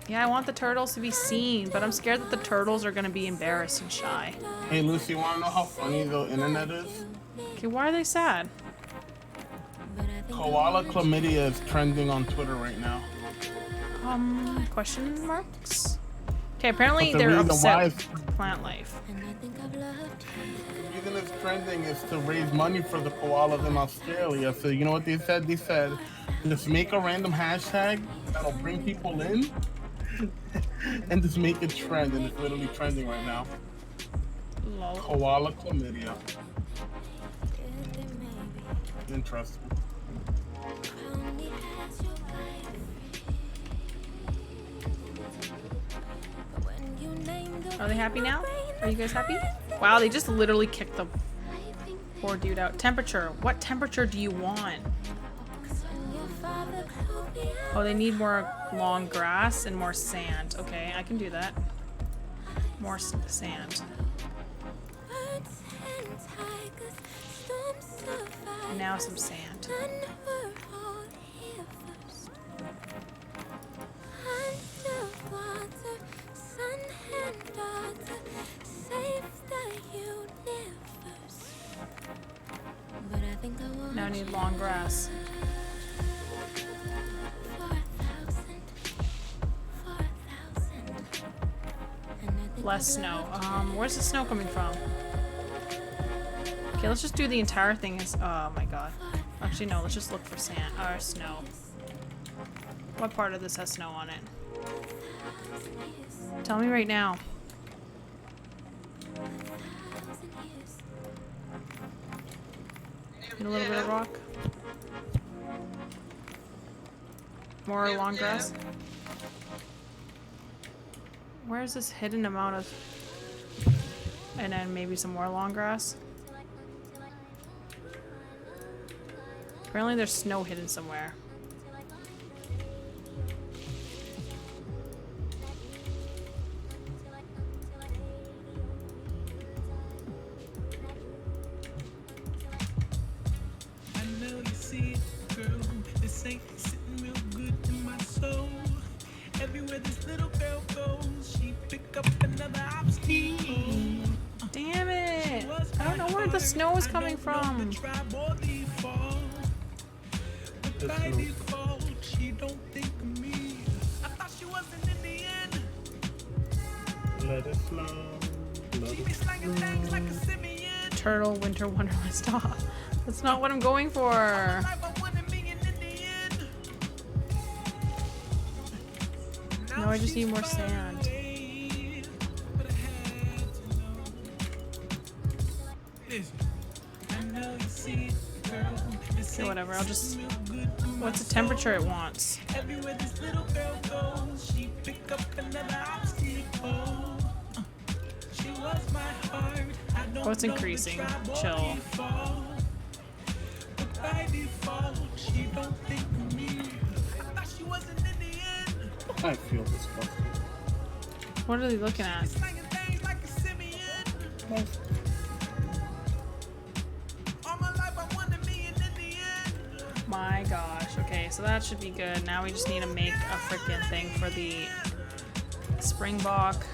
Yeah, I want the turtles to be seen, but I'm scared that the turtles are gonna be embarrassed and shy. Hey Lucy, wanna know how funny the internet is? Okay, why are they sad? Koala chlamydia is trending on Twitter right now. Question marks? Okay, apparently But the they're reason upset why with plant life. And I think I've loved you. The reason it's trending is to raise money for the koalas in Australia. So you know what they said? They said, just make a random hashtag that'll bring people in and just make it trend, and it's literally trending right now. Lol. Koala chlamydia. Interesting. Are they happy now? Are you guys happy? Wow, they just literally kicked the poor dude out. Temperature. What temperature do you want? Oh, they need more long grass and more sand. Okay, I can do that. More sand. And now some sand. need long grass. Less snow. Where's the snow coming from? Okay, let's just do the entire thing as, oh my god. Actually, no, let's just look for sand, or snow. What part of this has snow on it? Tell me right now. Need a little bit of rock. More long grass. Where's this hidden amount of... And then maybe some more long grass. Apparently there's snow hidden somewhere. I know you see it, girl. This ain't sitting real good in my soul. Everywhere this little girl goes, she pick up another obstacle. Damn it! I don't know where the snow is coming from. By default, she don't think of me. I thought she wasn't in the end. Let it snow. Let She it be slanging things like a simian. Turtle Winter Wonderland. Stop. That's not what I'm going for. Life, I want a million in the end. No, I just she's need more far sand. away, but I had to know. Listen, I know you see it, girl. This Okay, ain't whatever. I'll just... real good in my What's the temperature it wants? Everywhere this little girl goes, she pick up another obstacle. She was my heart. I don't Oh, it's know increasing. the tribe or Chill. default. But by default, she don't think of me. I thought she wasn't in the end. I feel disgusting. What are they looking at? Slanging things like a simian. All my life, I want a million in the end. My gosh. Okay, so that should be good. Now we just need to make a freaking thing for the springbok.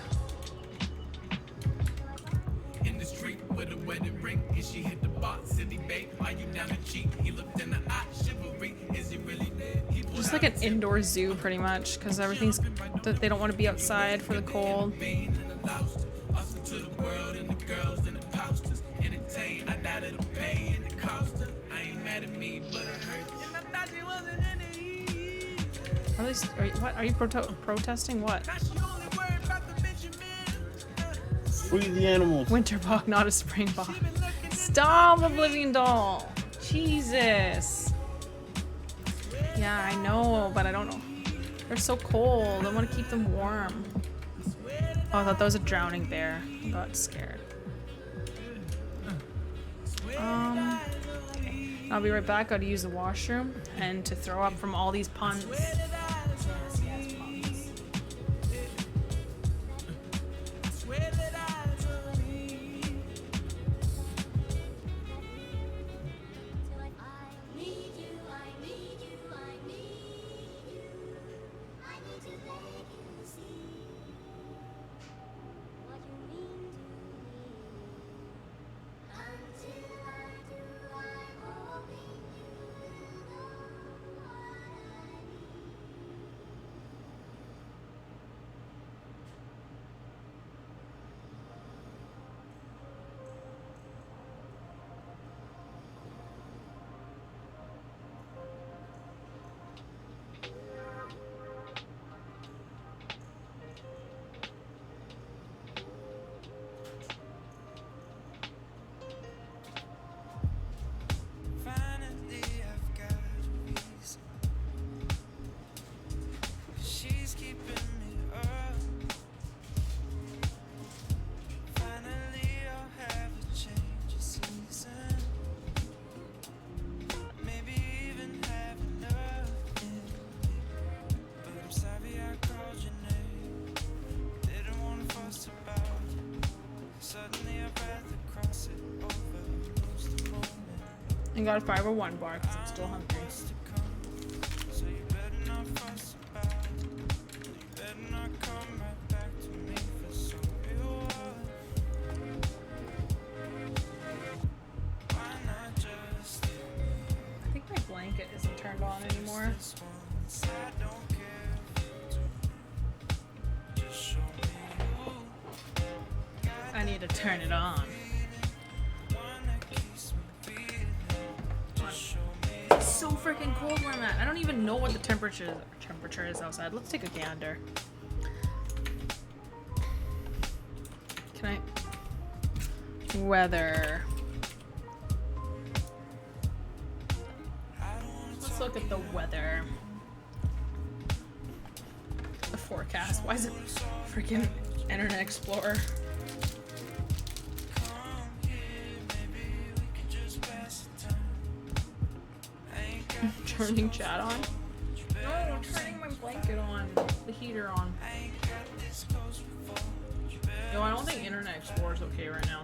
In the street with a wedding ring, and she hit the bar, city babe. Are you down to cheat? He looked in the eye, chivalry. Is he really dead? He pulled Just like an indoor zoo, pretty much, because everything's... They don't want to be outside for the cold. bean and a lobster. Hustle to the world and the girls and the posters. Entertain, I died of the pain and the cost her. I ain't mad at me, but it hurt. And I thought she wasn't in it. Are they... What? Are you protesting what? Now she only worried about the Benjamin. Free the animals. Winterbok, not a springbok. Stop, Oblivion Doll! Jesus! Yeah, I know, but I don't know. They're so cold. I want to keep them warm. Oh, I thought that was a drowning bear. I got scared. Okay. I'll be right back. Gotta use the washroom and to throw up from all these puns. Finally, I've got a reason. She's keeping me up. Finally, I'll have a change of season. Maybe even have enough in me. But I'm sorry I called your name. Didn't want to fuss about it. Suddenly, I'd rather cross it over. Lose the moment. And got a 501 bar because I'm still hungry. So you better not fuss about it. You better not come right back to me for some real love. Why not just turned on anymore. I need to turn it on. It's so freaking cold where I'm at. I don't even know what the temperature is outside. Let's take a gander. Can I? Weather. Let's look at the weather. The forecast. Why is it freaking Internet Explorer? Turning chat on? No, I'm turning my blanket on. The heater on. Yo, I don't think Internet Explorer is okay right now.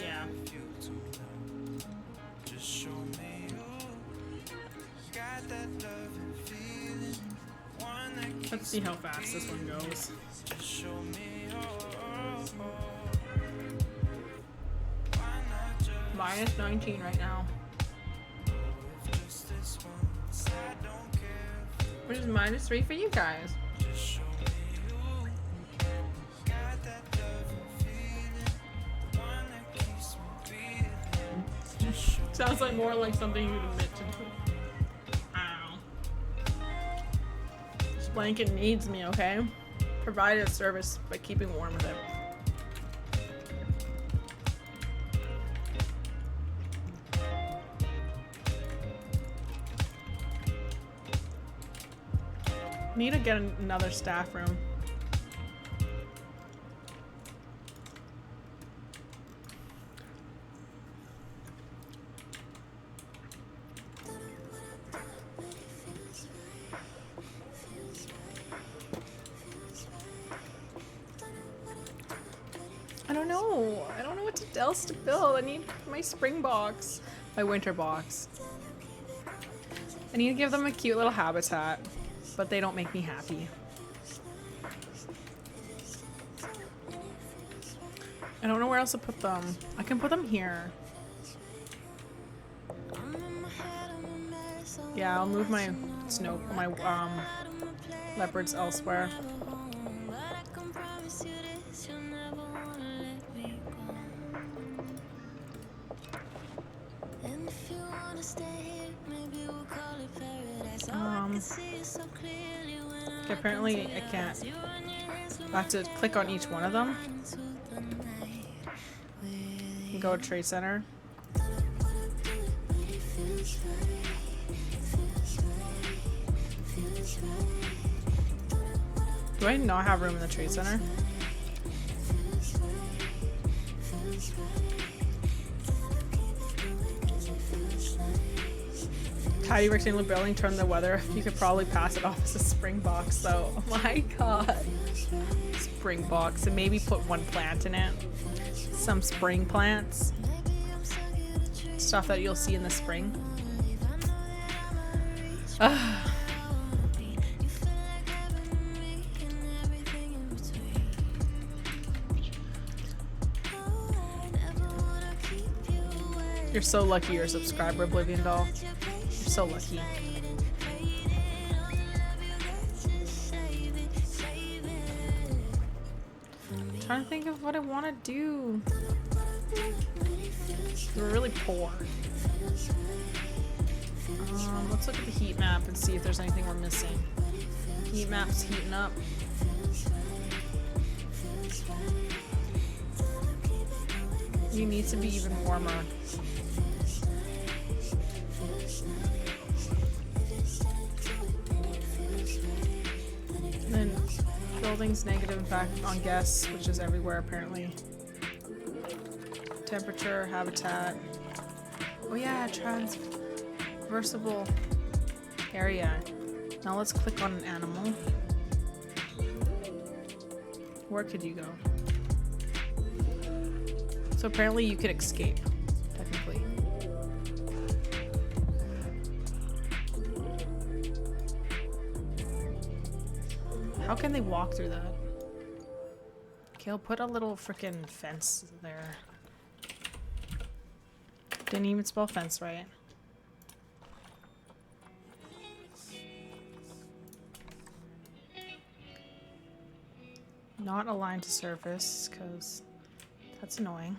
Yeah. Let's see how fast this one goes. Minus 19 right now. Which is minus 3 for you guys. Sounds like more like something you'd admit to do. Ow. This blanket needs me, okay? Provide a service by keeping warm with it. Need to get another staff room. I don't know what else to build. I need my spring box, my winter box. I need to give them a cute little habitat, but they don't make me happy. I don't know where else to put them. I can put them here. Yeah, I'll move my leopards elsewhere. Okay, apparently I can't. I have to click on each one of them. And go to Trade Center. Do I not have room in the Trade Center? Tidy rectangular building, turn the weather. You could probably pass it off as a spring box though. Oh my god. Spring box. And maybe put one plant in it. Some spring plants. Stuff that you'll see in the spring. You're so lucky you're a subscriber, Oblivion Doll. You're so lucky. I'm trying to think of what I want to do. We're really poor. Let's look at the heat map and see if there's anything we're missing. Heat map's heating up. You need to be even warmer. And then buildings negative impact on guests, which is everywhere apparently. Temperature, habitat. Oh yeah, transversible area. Now let's click on an animal. Where could you go? So apparently you could escape, technically. How can they walk through that? Okay, I'll put a little freaking fence there. Didn't even spell fence right. Not aligned to surface, because that's annoying.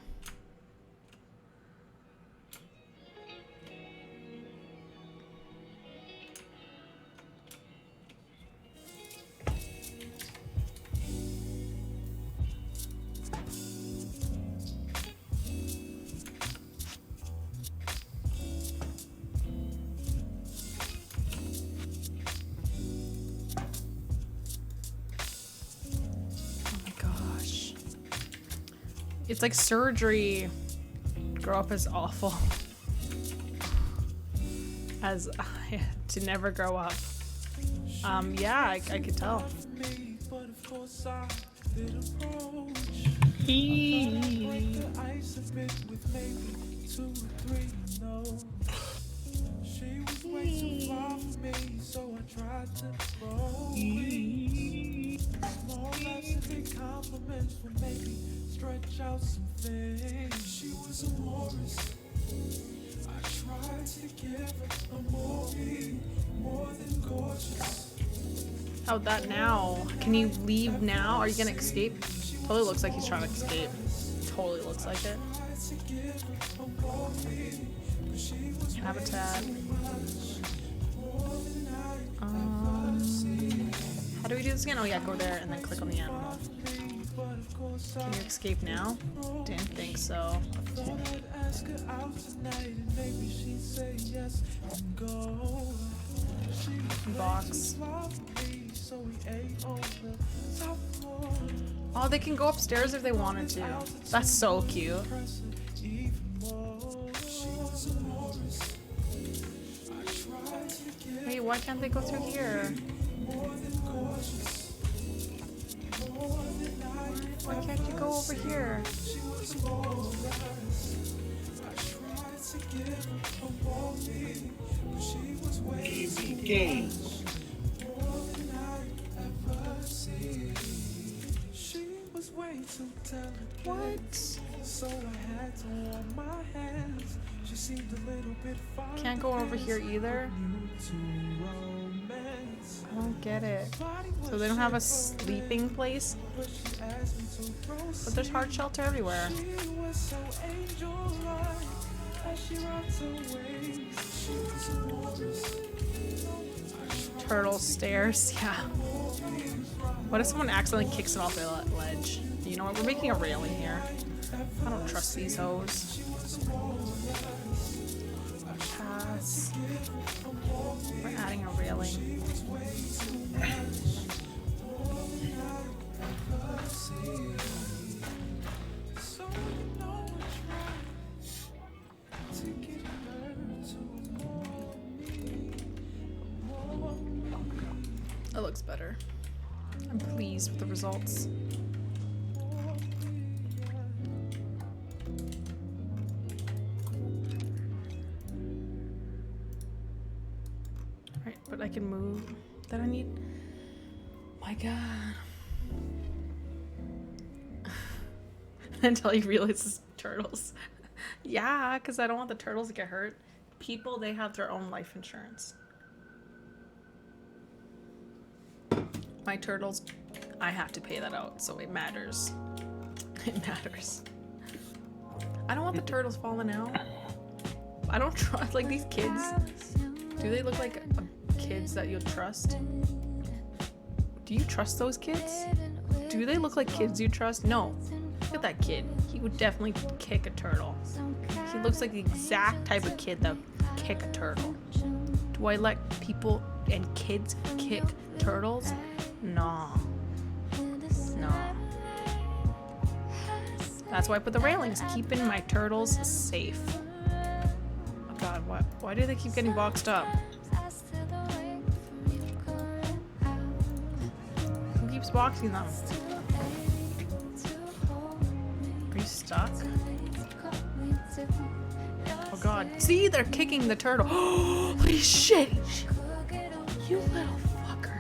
It's like surgery. Grow up as awful as to never grow up. Yeah, I could tell. Stretch out some things. She was a Morris. I tried to give her a movie, more than gorgeous. How'd that now? Can you leave now? Are you gonna escape? Totally looks like he's trying to escape. Totally looks like it. Habitat. How do we do this again? Oh yeah, go there and then click on the animal. Can you escape now? Didn't think so. Box. Oh, they can go upstairs if they wanted to. That's so cute. Wait, why can't they go through here? Why can't you go over here? Easy game. What? So I had to warm my hands. She seemed a little bit far. Can't go over here either. I don't get it. So they don't have a sleeping place? But there's hard shelter everywhere. Turtle stairs, yeah. What if someone accidentally kicks them off the ledge? You know what? We're making a railing here. I don't trust these hoes. Pass. We're adding a railing. That looks better. I'm pleased with the results. Right, but I can move that I need. My God. Until you realize it's turtles. Yeah, because I don't want the turtles to get hurt. People, they have their own life insurance. My turtles, I have to pay that out, so it matters. It matters. I don't want the turtles falling out. I don't trust, like, these kids. Do they look like kids that you'll trust? Do you trust those kids? Do they look like kids you trust? No. Look at that kid. He would definitely kick a turtle. He looks like the exact type of kid that would kick a turtle. Do I let people and kids kick turtles? No. No. That's why I put the railings, keeping my turtles safe. Oh God, why do they keep getting boxed up? Who keeps boxing them? Are you stuck? Oh God. See, they're kicking the turtle. Holy shit! You little fucker.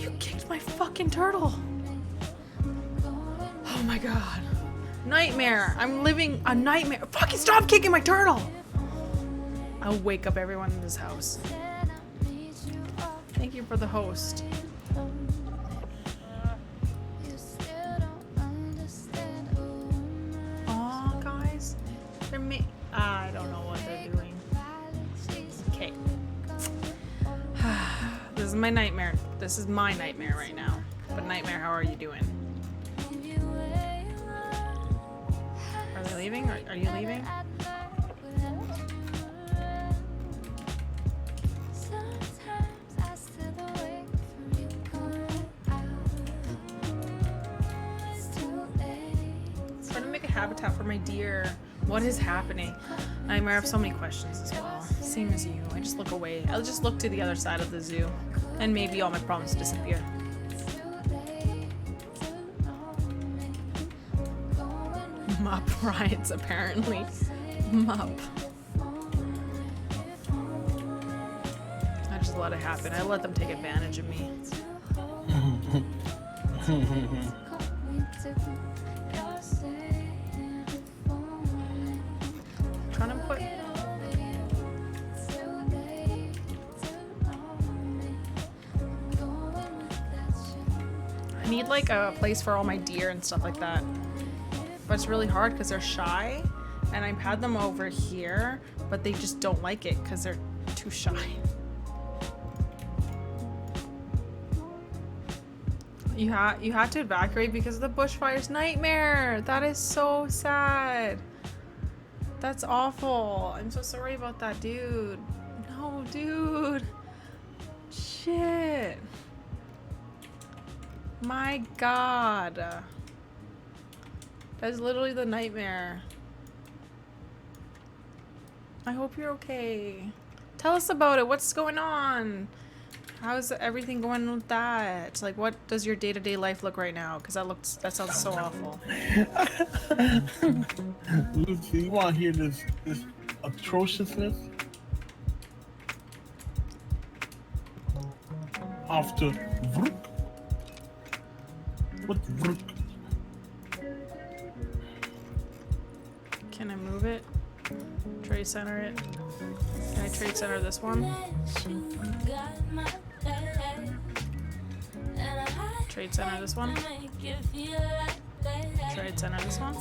You kicked my fucking turtle. Oh my god. Nightmare. I'm living a nightmare. Fucking stop kicking my turtle. I'll wake up everyone in this house. Thank you for the host. Aw, guys. I don't know what they're doing. Okay. This is my nightmare. This is my nightmare right now. But Nightmare, how are you doing? Are they leaving? Are you leaving? Trying to make a habitat for my deer. What is happening? Nightmare, I have so many questions as well. Same as you. I just look away. I'll just look to the other side of the zoo. And maybe all my problems disappear. Mup rides, apparently. Mup. I just let it happen. I let them take advantage of me. Trying to put... I need like a place for all my deer and stuff like that. But it's really hard because they're shy, and I've had them over here, but they just don't like it because they're too shy. You had to evacuate because of the bushfires. Nightmare! That is so sad. That's awful. I'm so sorry about that, dude. No, dude. Shit. My god. That's literally the nightmare. I hope you're okay. Tell us about it. What's going on? How's everything going with that? Like, what does your day-to-day life look right now? Because that sounds so awful. Lucy, you want to hear this atrociousness? After vrook. What's vrook? Can I move it? Trade center it? Can I trade center this one? Trade center this one? Trade center this one?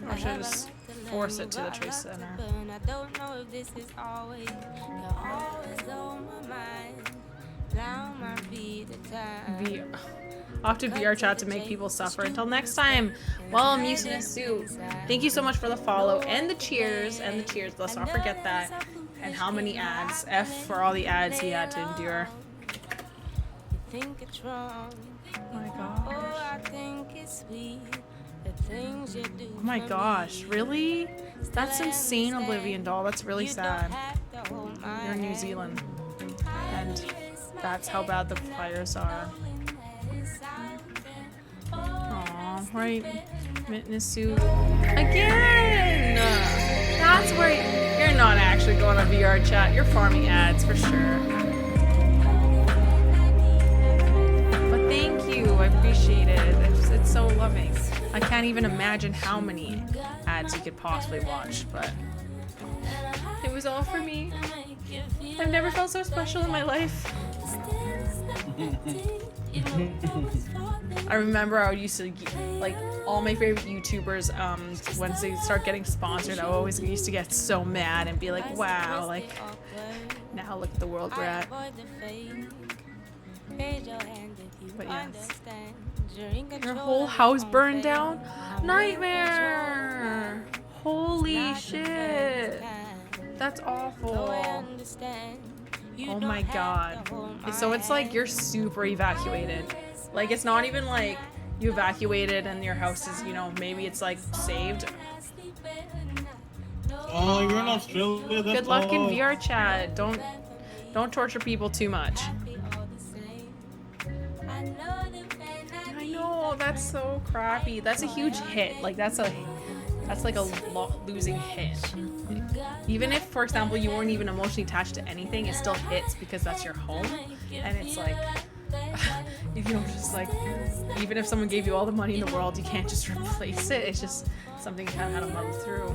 Or should I just force it to the trace center? I don't know if this is always, you're always on my mind. Now might be the time. Off to VR chat to make people suffer. Until next time, well, Mucinous Sue, thank you so much for the follow and the cheers. Let's not forget that. And how many ads? F for all the ads he had to endure. Think it's wrong. Oh my gosh. Oh, I think it's sweet. The things you do. Oh my gosh, really? That's insane, Oblivion Doll. That's really sad. You're in New Zealand. And that's how bad the fires are. Aw, right. Mitnisu. Again! That's where you're not actually going on VR chat. You're farming ads for sure. But thank you. I appreciate it. It's so loving. I can't even imagine how many ads you could possibly watch, but it was all for me. I've never felt so special in my life. I remember I used to, like, all my favorite YouTubers, once they start getting sponsored, I always used to get so mad and be like, wow, like, now look at the world we're at. But yes. Your whole house burned down? Nightmare! Holy shit! That's awful. Oh my god. So it's like you're super evacuated. Like, it's not even like you evacuated and your house is, you know, maybe it's like saved. Oh, you're in Australia. That's Good luck in all. VR chat. Don't torture people too much. I know, that's so crappy. That's a huge hit. Like that's like a losing hit. Even if, for example, you weren't even emotionally attached to anything, it still hits because that's your home. And it's like, you know, just like, even if someone gave you all the money in the world, you can't just replace it. It's just something you kind of had to muddle through.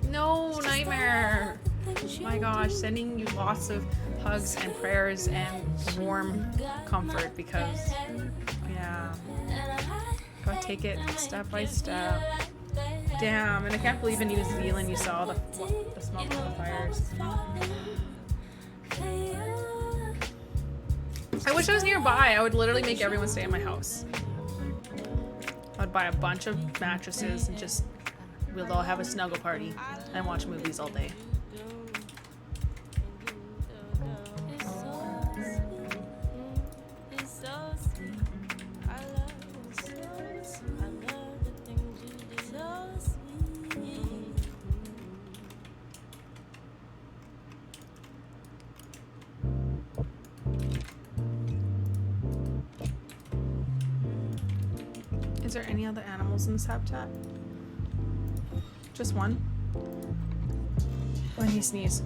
No, Nightmare. My gosh, sending you lots of hugs and prayers and warm comfort because, yeah, gotta take it step by step. Damn, and I can't believe in New Zealand you saw the smoke of the fires. I wish I was nearby. I would literally make everyone stay in my house. I'd buy a bunch of mattresses and just we'll all have a snuggle party and watch movies all day. Is there any other animals in this habitat? Just one? When he sneezes.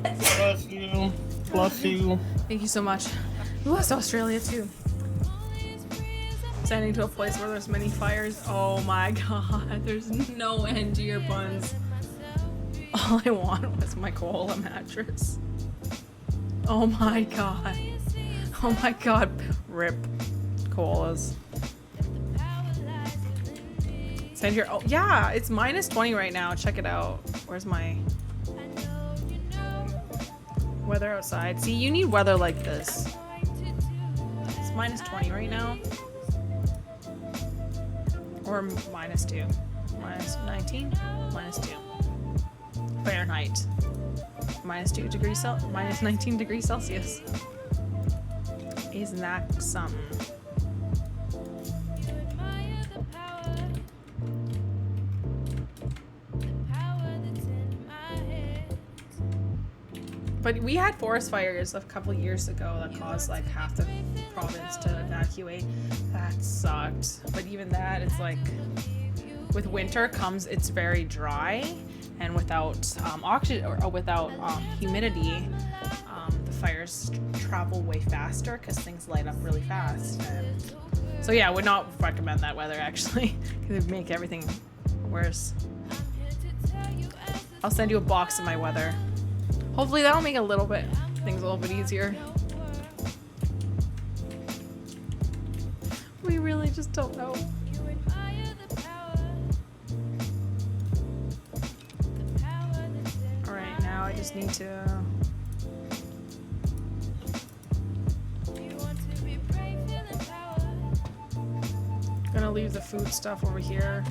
Bless you. Bless you. Thank you so much. Ooh, that's Australia too. Sending to a place where there's many fires. Oh my god, there's no end to your buns. All I want was my koala mattress. Oh my god. Oh my god. Rip koalas. Send your, oh yeah, it's minus 20 right now. Check it out. Where's my weather outside? See, you need weather like this. It's minus 20 right now. Or minus 2. Minus 19? Minus 2. Fahrenheit. Minus 2 degrees Celsius. Minus 19 degrees Celsius. Isn't that something? But we had forest fires a couple years ago that caused like half the province to evacuate. That sucked. But even that, it's like with winter comes, it's very dry, and without oxygen or without humidity, the fires travel way faster because things light up really fast. And so yeah, I would not recommend that weather actually, because it'd make everything worse. I'll send you a box of my weather. Hopefully that'll make things a little bit easier. We really just don't know. Alright, now I just need to... Gonna leave the food stuff over here.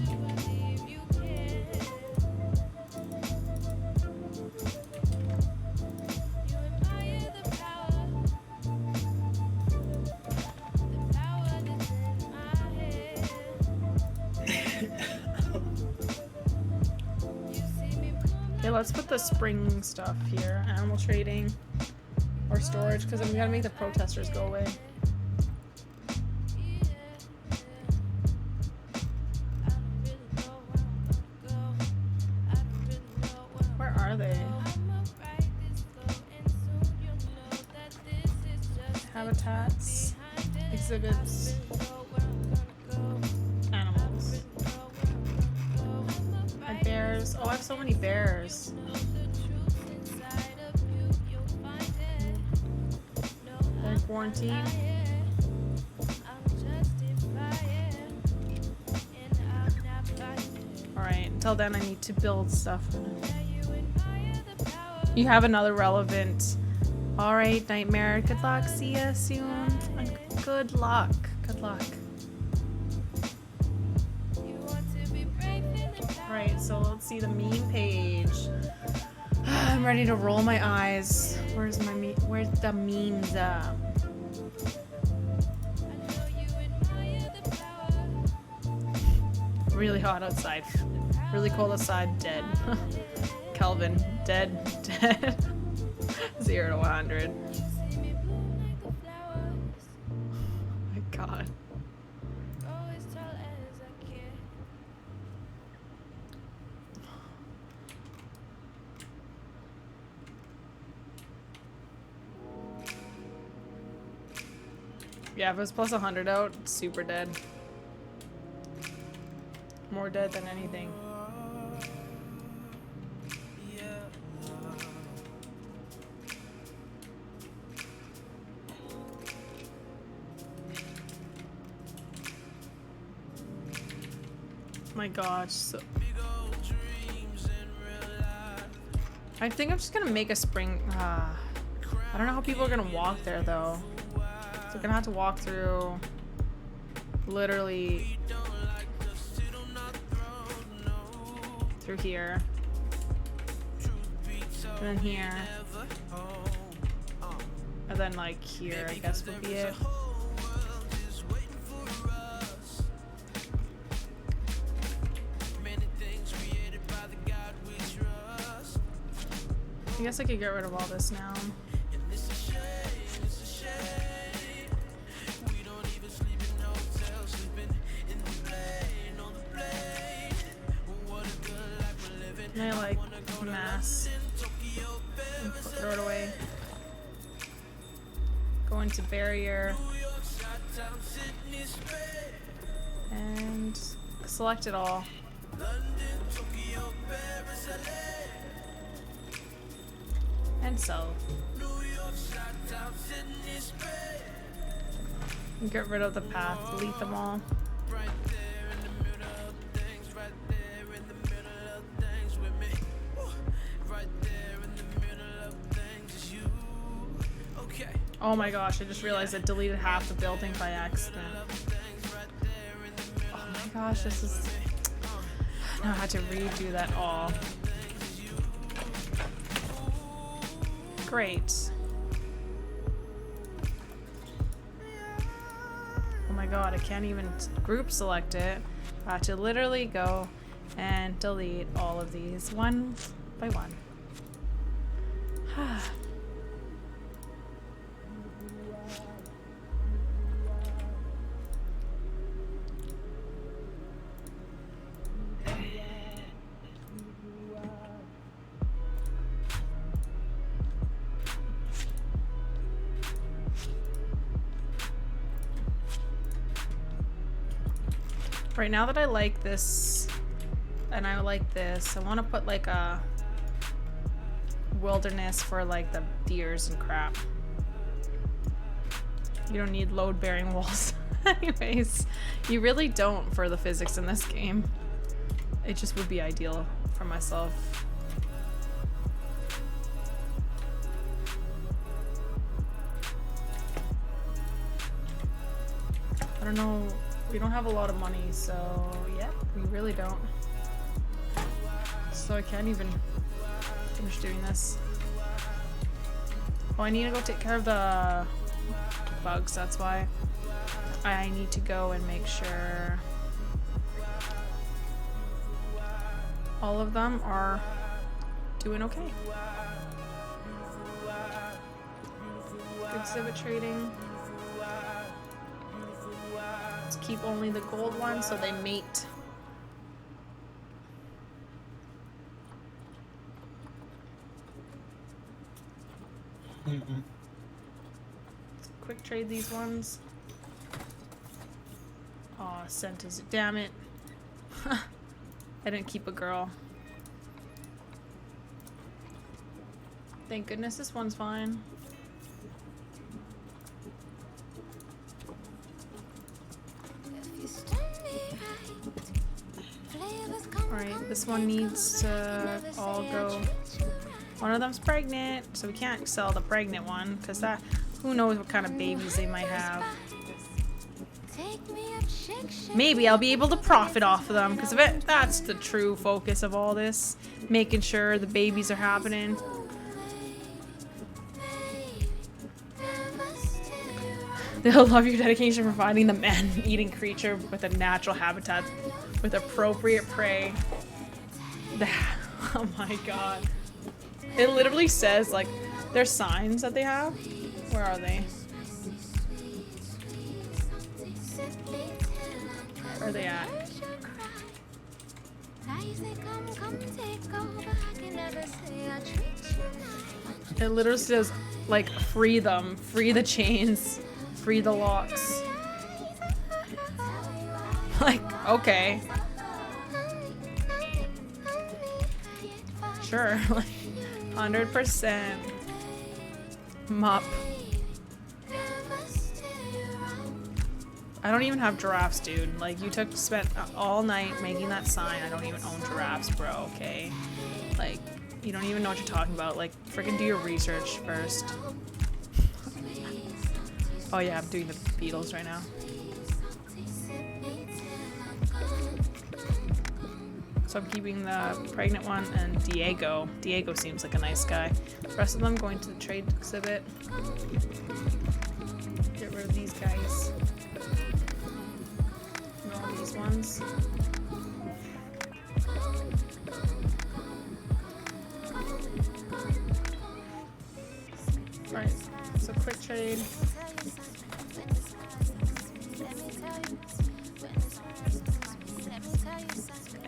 Let's put the spring stuff here. Animal trading or storage, because we gotta make the protesters go away. Where are they? Habitats, exhibits, animals. And bears. Oh, I have so many bears. They're quarantined. Alright, until then I need to build stuff. You have another relevant. Alright, Nightmare. Good luck. See ya soon. Good luck. Good luck. Alright, so let's see the meme page. I'm ready to roll my eyes. Where's the memes? Really hot outside. Really cold outside. Dead. Kelvin. Dead. 0 to 100. god. Go as tall as I can. Yeah, if it was plus 100 out, super dead. More dead than anything. My gosh. So I think I'm just gonna make a spring. I don't know how people are gonna walk there though. So we're gonna have to walk through literally through here. And then here. And then like here, I guess would be it. I guess I could get rid of all this now. And I like mass. And throw it away. Go into barrier. And select it all. And sell. And get rid of the path, delete them all. Oh my gosh, I just realized I deleted half the building by accident. Oh my gosh, this is... Now I had to redo that all. Great. Oh my god, I can't even group select it. I have to literally go and delete all of these one by one. Right now that I like this and I like this, I want to put like a wilderness for like the deers and crap. You don't need load bearing walls. Anyways, you really don't for the physics in this game. It just would be ideal for myself. I don't know. We don't have a lot of money, so yeah, we really don't. So I can't even finish doing this. Oh, I need to go take care of the bugs, that's why. I need to go and make sure all of them are doing okay. Exhibit trading. Let's keep only the gold ones so they mate. Let's quick trade these ones. Aw, scent is it, damn it. I didn't keep a girl. Thank goodness this one's fine. Alright, this one needs to all go. One of them's pregnant, so we can't sell the pregnant one, because that, who knows what kind of babies they might have. Maybe I'll be able to profit off of them, because that's the true focus of all this. Making sure the babies are happening. They'll love your dedication for finding the man-eating creature with a natural habitat with appropriate prey. Oh my god. It literally says, like, there's signs that they have. Where are they? Where are they at? It literally says, like, free them, free the chains, free the locks. Like, okay. Sure, like, 100%. Mup. I don't even have giraffes, dude. Like, you spent all night making that sign. I don't even own giraffes, bro, okay? Like, you don't even know what you're talking about. Like, freaking do your research first. Oh yeah, I'm doing the Beatles right now. So I'm keeping the pregnant one and Diego. Diego seems like a nice guy. The rest of them going to the trade exhibit. Get rid of these guys. And all these ones. Alright, so quick trade.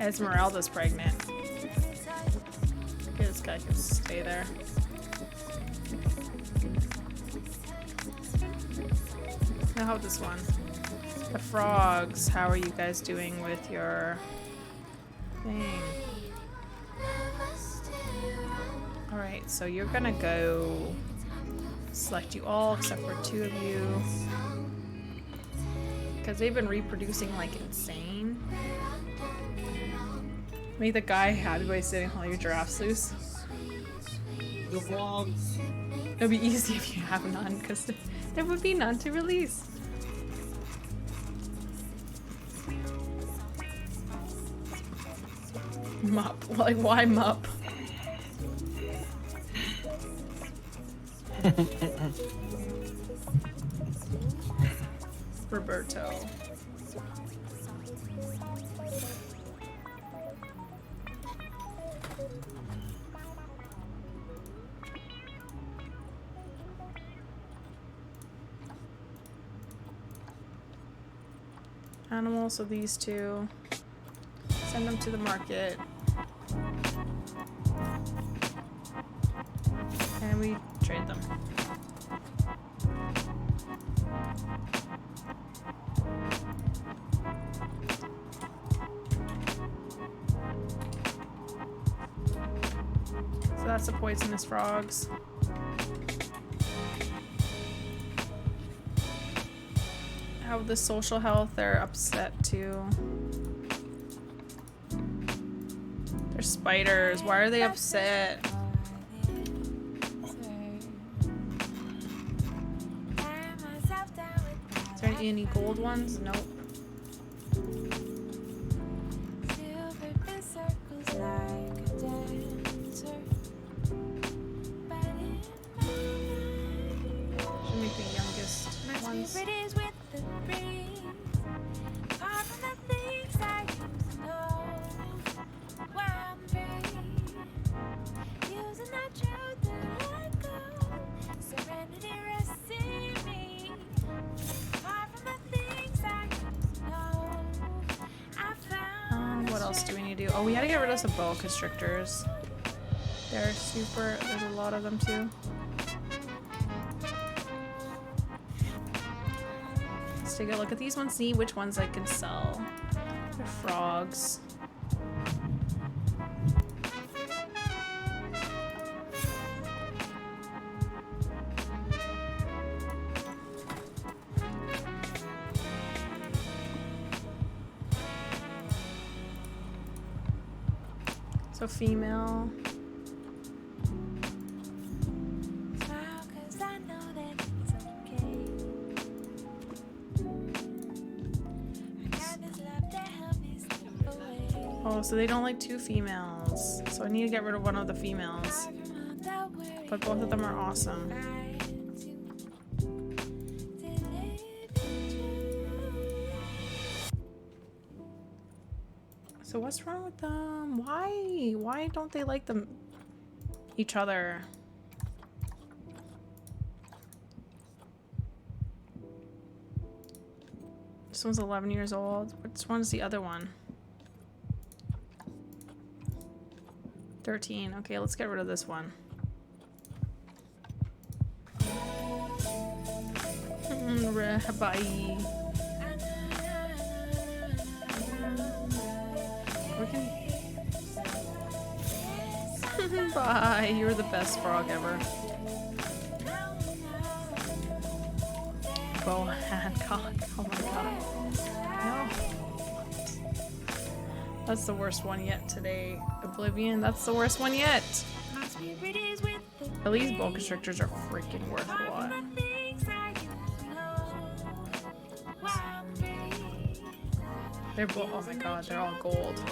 Esmeralda's pregnant. Okay, this guy can stay there. Now how about this one? The frogs. How are you guys doing with your thing? Alright, so you're gonna go select you all except for 2 of you. Because they've been reproducing like insane. Make the guy happy by setting all your giraffes loose. The vlogs. It'll be easy if you have none, because there would be none to release. Mup. Like, why mup? Roberto. Animals, so these 2. Send them to the market. And we trade them. So that's the poisonous frogs. How with the social health, they're upset too. They're spiders. Why are they upset? Is there any gold ones? Nope. Should make the youngest ones. What else do we need to do? Oh, we had to get rid of some boa constrictors. They're super, there's a lot of them too. Let's take a look at these ones, see which ones I can sell. They're frogs. So female. Oh, so they don't like 2 females. So I need to get rid of one of the females. But both of them are awesome. So what's wrong with them? Why? Why don't they like them each other? This one's 11 years old. Which one's the other one? 13. Okay, let's get rid of this one. Bye. We can... Bye. You're the best frog ever. Bow Hancock. Oh my god. No. That's the worst one yet today. Oblivion, that's the worst one yet. At least boa constrictors are freaking worth a lot. They're oh my god, they're all gold.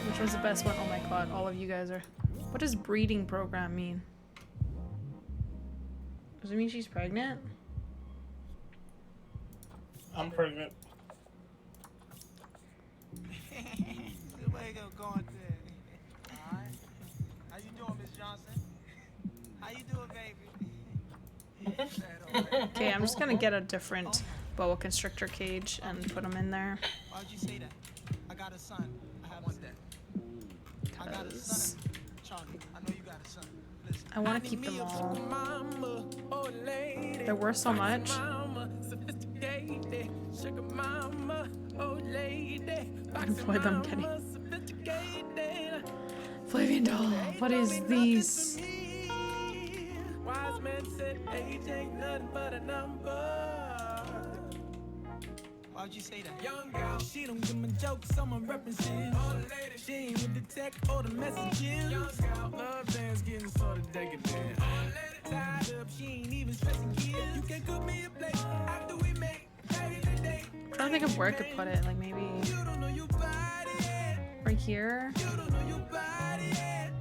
Which one's the best one? Oh my god, all of you guys are... What does breeding program mean? Does it mean she's pregnant? I'm pregnant. Good way to go on there. Alright. How you doing, Miss Johnson? How you doing, baby? Okay, I'm just gonna get a different boa constrictor cage and put them in there. Why'd you say that? I got a son. I have one that. I got a son. Charlie, I know you got a son. Listen. I want to keep them all. They're worth so much. Avoid them getting. Flavian doll. What is these? Wise man said age ain't nothing but a number. Why'd you say that? Young girl, she don't give me jokes, someone references. Old lady, she ain't with the tech or the messages. Young girl, love dance getting sort of decadent. Old lady, tied up, she ain't even stressing kids. You can cook me a plate after we make day to day. I'm trying to think of where I could put it. Like maybe You don't know your body yet. right here. You don't know your body yet.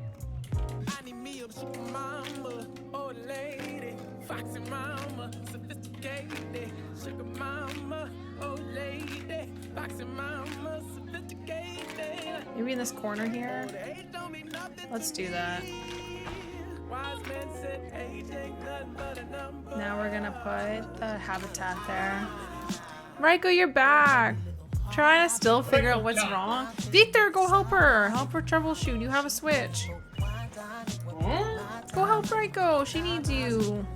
I need me a super mama, old lady, foxy mama, sophisticated, sugar mama, old lady, foxy mama, sophisticated. Maybe in this corner here. Age don't mean nothing. Let's do that. Wise men said age ain't nothing but a number. Now we're gonna put the habitat there. Raiko, you're back. Trying to still figure out what's wrong. Victor, go help her. Help her troubleshoot. You have a switch. Go help Raiko. She needs you.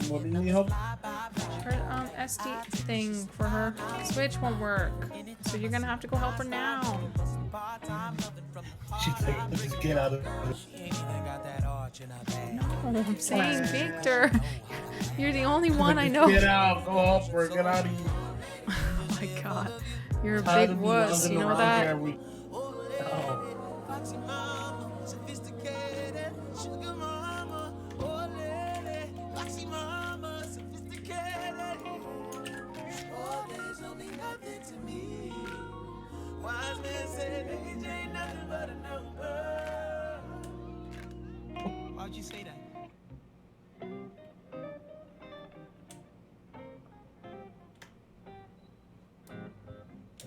What do you need help? Her SD thing for her switch won't work. So you're gonna have to go help her now. She's like, just get out of it. No, I'm saying Victor. You're the only one I know. Get out, go help her, get out of here. Oh my god. You're a Tired big of you wuss. running You know around that? here every- Oh. Foxy mama, sophisticated, sugar mama, old lady, foxy mama, sophisticated. All days don't mean nothing to me. Wise man said age ain't nothing but a number. Why'd you say that?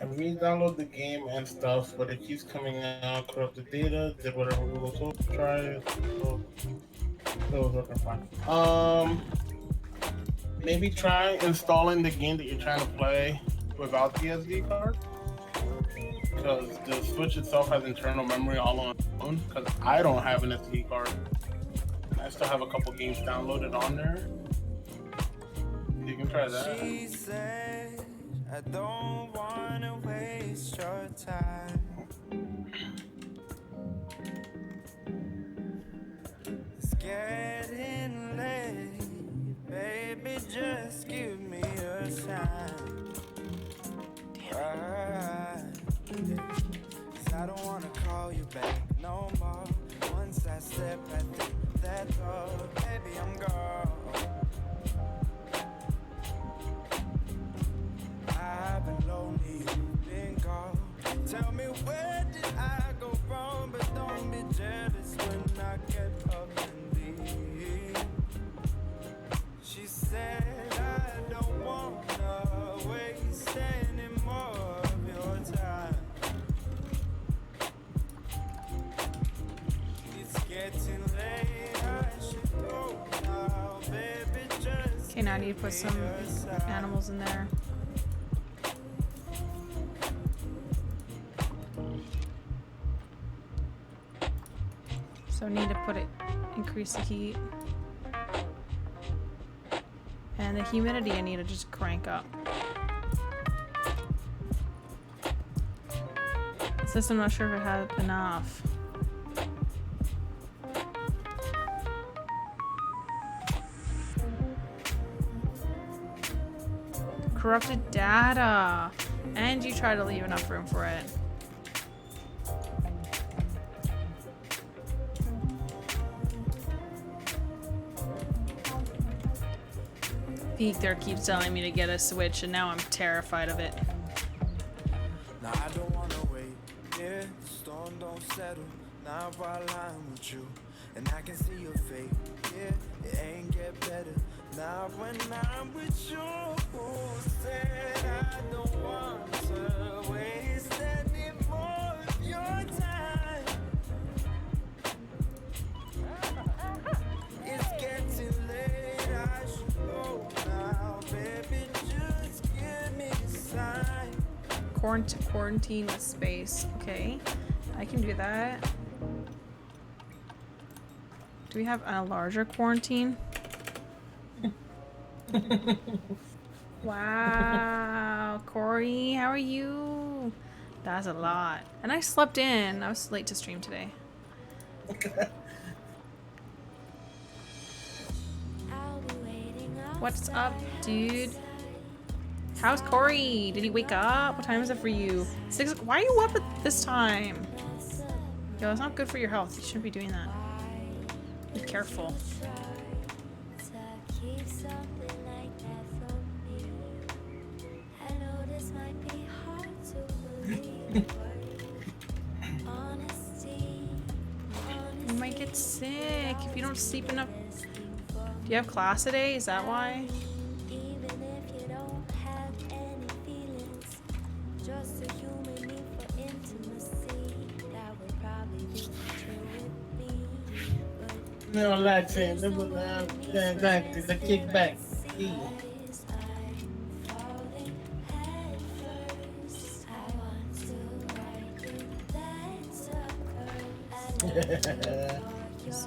I re-download the game and stuff, but it keeps coming out, corrupt the data, did whatever we were supposed to try, so it was working fine. Maybe try installing the game that you're trying to play without the SD card, because the Switch itself has internal memory all on its own, because I don't have an SD card. I still have a couple games downloaded on there. You can try that. She said, I don't wanna waste your time. It's getting late, baby, just give me a sign. Cause I don't wanna call you back no more. Once I step right through that door, baby, I'm gone. I've been lonely, you've been gone. Tell me where did I go wrong, but don't be jealous when I get up and leave. She said I don't wanna waste any more of your time. Okay, now I need to put some animals in there. So I need to increase the heat. And the humidity I need to just crank up. It's just I'm not sure if it had enough. Corrupted data. And you try to leave enough room for it. Peek there keeps telling me to get a switch, and now I'm terrified of it. Now I don't wanna wait. Yeah, the storm don't settle. Not while I'm with you, and I can see your fate. Yeah, it ain't get better. Not when I'm with you. Said I don't want to waste any more of your time. It's getting late. I should go now, baby. Just give me a sign. Quarantine with space. Okay, I can do that. Do we have a larger quarantine? Wow, Corey, how are you? That's a lot. And I slept in. I was late to stream today. What's up, dude? How's Corey? Did he wake up? What time is it for you? 6 o'clock. Why are you up at this time? Yo, it's not good for your health. You shouldn't be doing that. Be careful. You might get sick if you don't sleep enough. Do you have class today? Is that why? No, like saying, the kickback.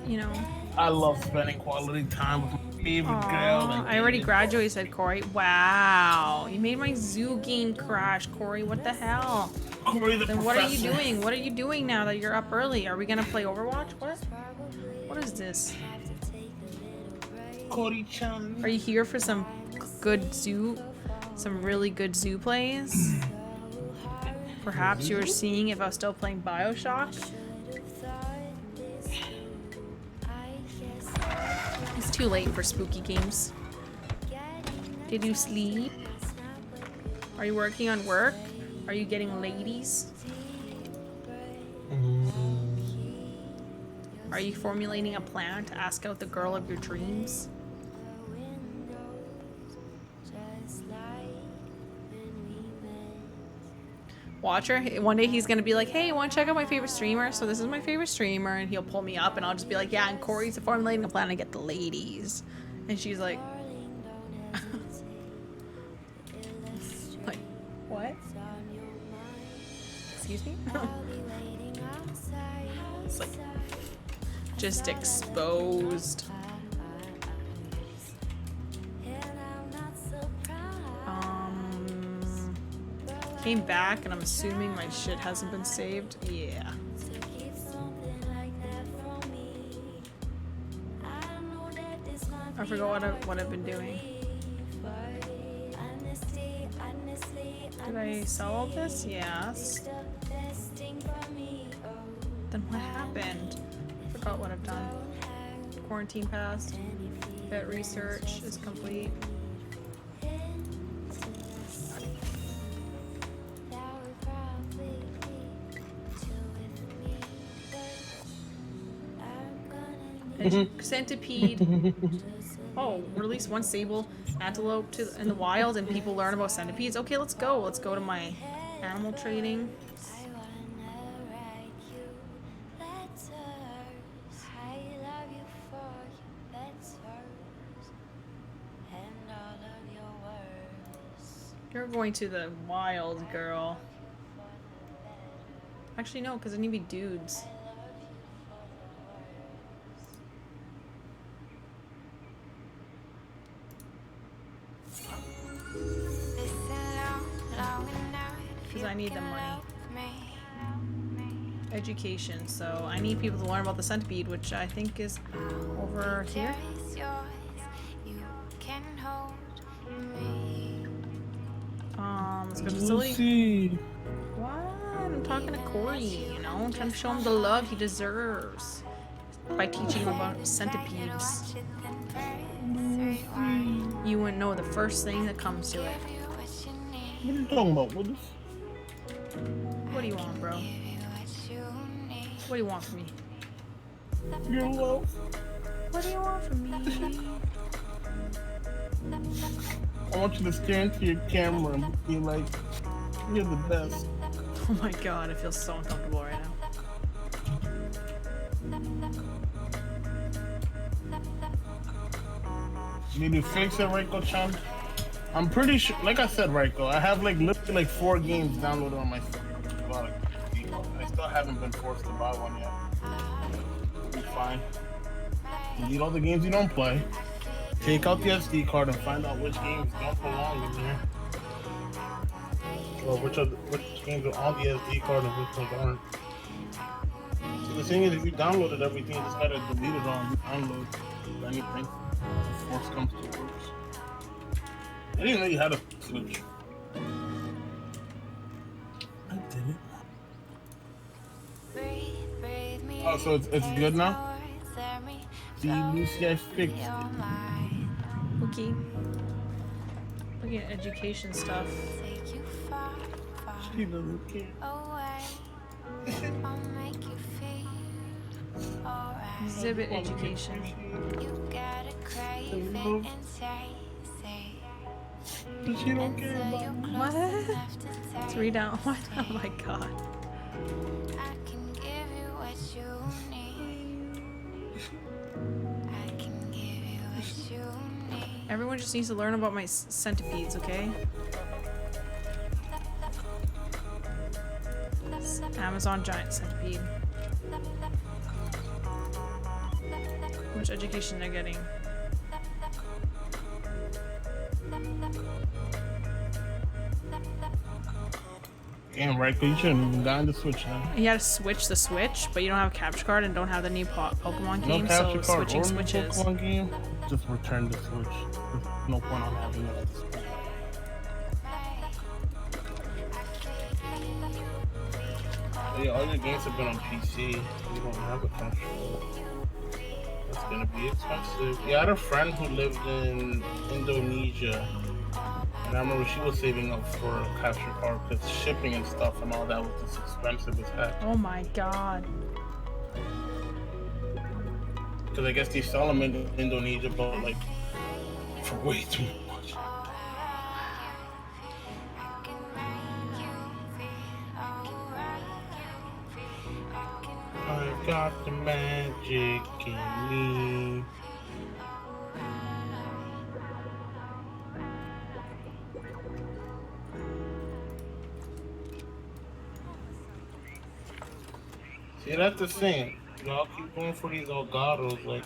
You know. I love spending quality time with my favorite girl. And I already graduated, said Corey. Wow. You made my zoo game crash, Corey. What the hell? Corey the Then what are you professor. doing? What are you doing now that you're up early? Are we gonna play Overwatch? What? What is this? Corey-chan. Are you here for some good zoo? Some really good zoo plays? Perhaps you were seeing if I was still playing BioShock? It's too late for spooky games. Did you sleep? Are you working on work? Are you getting ladies? Are you formulating a plan to ask out the girl of your dreams? Watch her. One day he's gonna be like, hey, want to check out my favorite streamer? So this is my favorite streamer, and he'll pull me up, and I'll just be like, yeah, and Corey's formulating a plan to get the ladies. And she's like, like, what? Excuse me? It's like, just exposed. Came back and I'm assuming my shit hasn't been saved. Yeah. I forgot what I've been doing. Did I sell all this? Yes. Then what happened? I forgot what I've done. Quarantine passed. Vet research is complete. Centipede. Oh, release one sable antelope in the wild and people learn about centipedes. Okay, let's go. Let's go to my animal trading. going to the wild, girl. Actually, no, because it need to be dudes. Because I need the money. Education, so I need people to learn about the centipede, which I think is over here. Let's go to facility. Lucy. What? I'm talking to Corey, you know? I'm trying to show him the love he deserves by teaching him about centipedes. You wouldn't know the first thing that comes to it. What are you talking about, Willis? What do you want, bro? What do you want from me? Your love. What do you want from me? I want you to stare into your camera and be like, you're the best. Oh my god, I feel so uncomfortable right now. Did you fix it, Raiko-chan? I'm pretty sure, like I said, Raiko, I have like literally like 4 games downloaded on my phone. I still haven't been forced to buy one yet. It's fine. Delete all the games you don't play. Take out the SD card and find out which games don't belong in there. Or which games are on the SD card and which ones aren't. So the thing is, if you downloaded everything, you just gotta delete it all and download anything. If force comes to worse. I didn't know you had a Switch. I did it. Oh, so it's good now? See, Lucy, I fixed it. Okay. Looking at education stuff. She doesn't care. Exhibit education. But she don't care about me. What? Let's read out. What? Oh my god. Everyone just needs to learn about my centipedes, okay? Amazon giant centipede. How much education they're getting. Damn, right, but you shouldn't even gotten the Switch now. You gotta switch the Switch, but you don't have a capture card and don't have the new Pokemon No game, capture so card switching or switches. Pokemon game, just return the Switch. There's no point on having it at this point. Yeah, all your games have been on PC. You don't have a console. It's gonna be expensive. Yeah, I had a friend who lived in Indonesia. And I remember she was saving up for a capture card because shipping and stuff and all that was just expensive as heck. Oh my god. Because I guess they sell them in Indonesia, but like for way too much. I've got the magic in me. See, that's the thing. Y'all keep going for these Elgatos, like,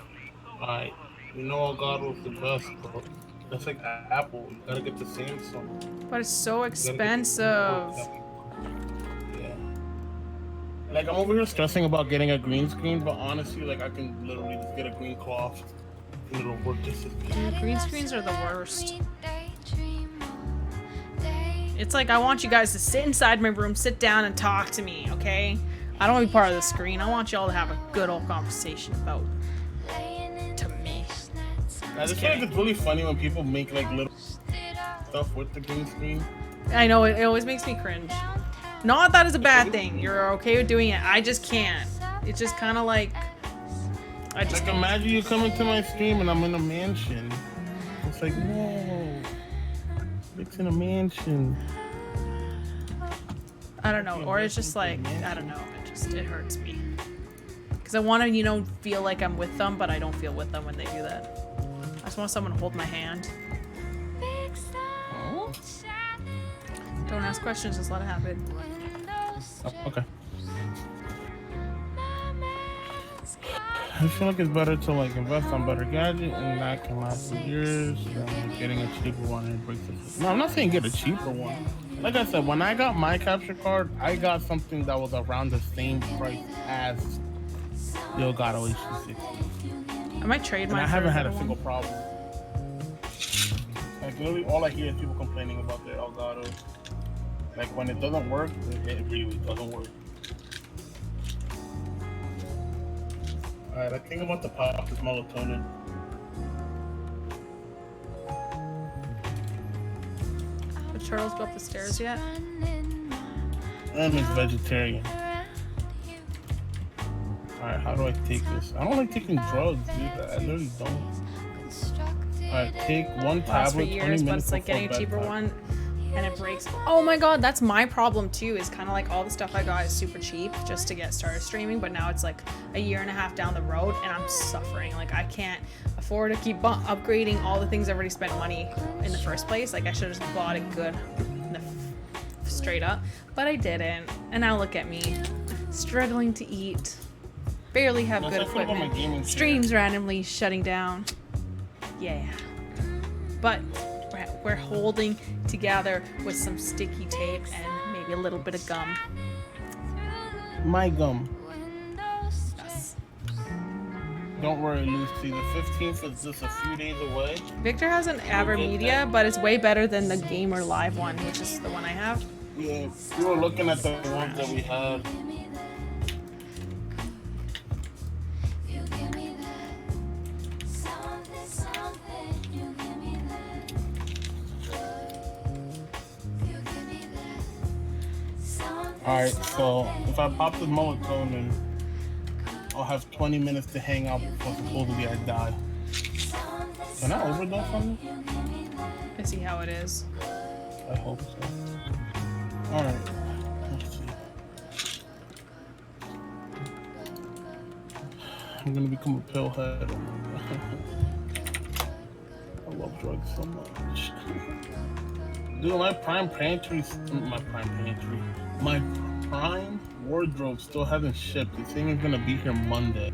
alright, we know Elgato's the best, but that's like Apple. You gotta get the Samsung. But it's so expensive. Yeah. Like, I'm over here stressing about getting a green screen, but honestly, like, I can literally just get a green cloth and it'll work just as good. Green screens are the worst. It's like I want you guys to sit inside my room, sit down and talk to me, okay? I don't want to be part of the screen. I want y'all to have a good old conversation about to me. I just feel like it's really funny when people make like little stuff with the green screen. I know, it always makes me cringe. Not that it's a bad thing. You're okay with doing it. I just can't. It's just kind of like... I just Like, imagine you come into my stream and I'm in a mansion. It's like, no. It's in a mansion. I don't know. Or it's just like, I don't know. It hurts me. Because I want to, you know, feel like I'm with them, but I don't feel with them when they do that. I just want someone to hold my hand. Oh? ask questions, just let it happen. Oh, okay. I feel like it's better to like invest on better gadget and that can last for years than like getting a cheaper one and it breaks it. No, I'm not saying get a cheaper one. Like I said, when I got my capture card, I got something that was around the same price as the Elgato HD60. I might trade mine. And I for haven't had a another single one. problem. Like literally, all I hear is people complaining about their Elgato. Like when it doesn't work, it really doesn't work. Alright, I think I'm about to pop this melatonin. The turtles go up the stairs yet? I'm a vegetarian. Alright, how do I take this? I don't like taking drugs, dude. I literally don't. Alright, take one Lasts for tablet, 20 years, but minutes it's like before getting a cheaper bedtime. one and it breaks. Oh my god, that's my problem too, is kind of like all the stuff I got is super cheap just to get started streaming, but now it's like a year and a half down the road and I'm suffering. Like I can't afford to keep upgrading all the things I've already spent money in the first place. Like I should have just bought it good straight up, but I didn't. And now look at me, struggling to eat, barely have good equipment, streams randomly shutting down. Yeah, but we're holding together with some sticky tape and maybe a little bit of gum. My gum. Yes. Don't worry, Lucy. The 15th is just a few days away. Victor has an AverMedia, but it's way better than the Gamer Live one, which is the one I have. Yeah, we were looking at the ones that we had. Alright, so if I pop this melatonin, I'll have 20 minutes to hang out before supposedly I die. Can I overdose on this? I see how it is. I hope so. Alright, let's see. I'm gonna become a pillhead. I love drugs so much. Dude, my prime wardrobe still hasn't shipped. The thing is gonna be here Monday.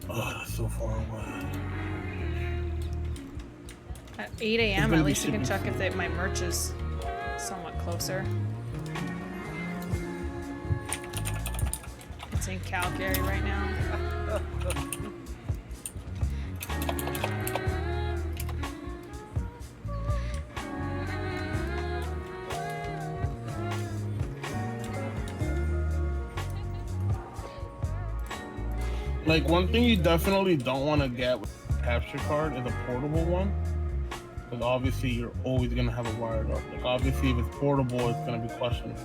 Oh, that's so far away. At 8 a.m. at least you can check if my merch is somewhat closer. It's in Calgary right now. Like, one thing you definitely don't want to get with a capture card is a portable one. Because obviously you're always going to have a wired up. Like, obviously if it's portable, it's going to be questionable.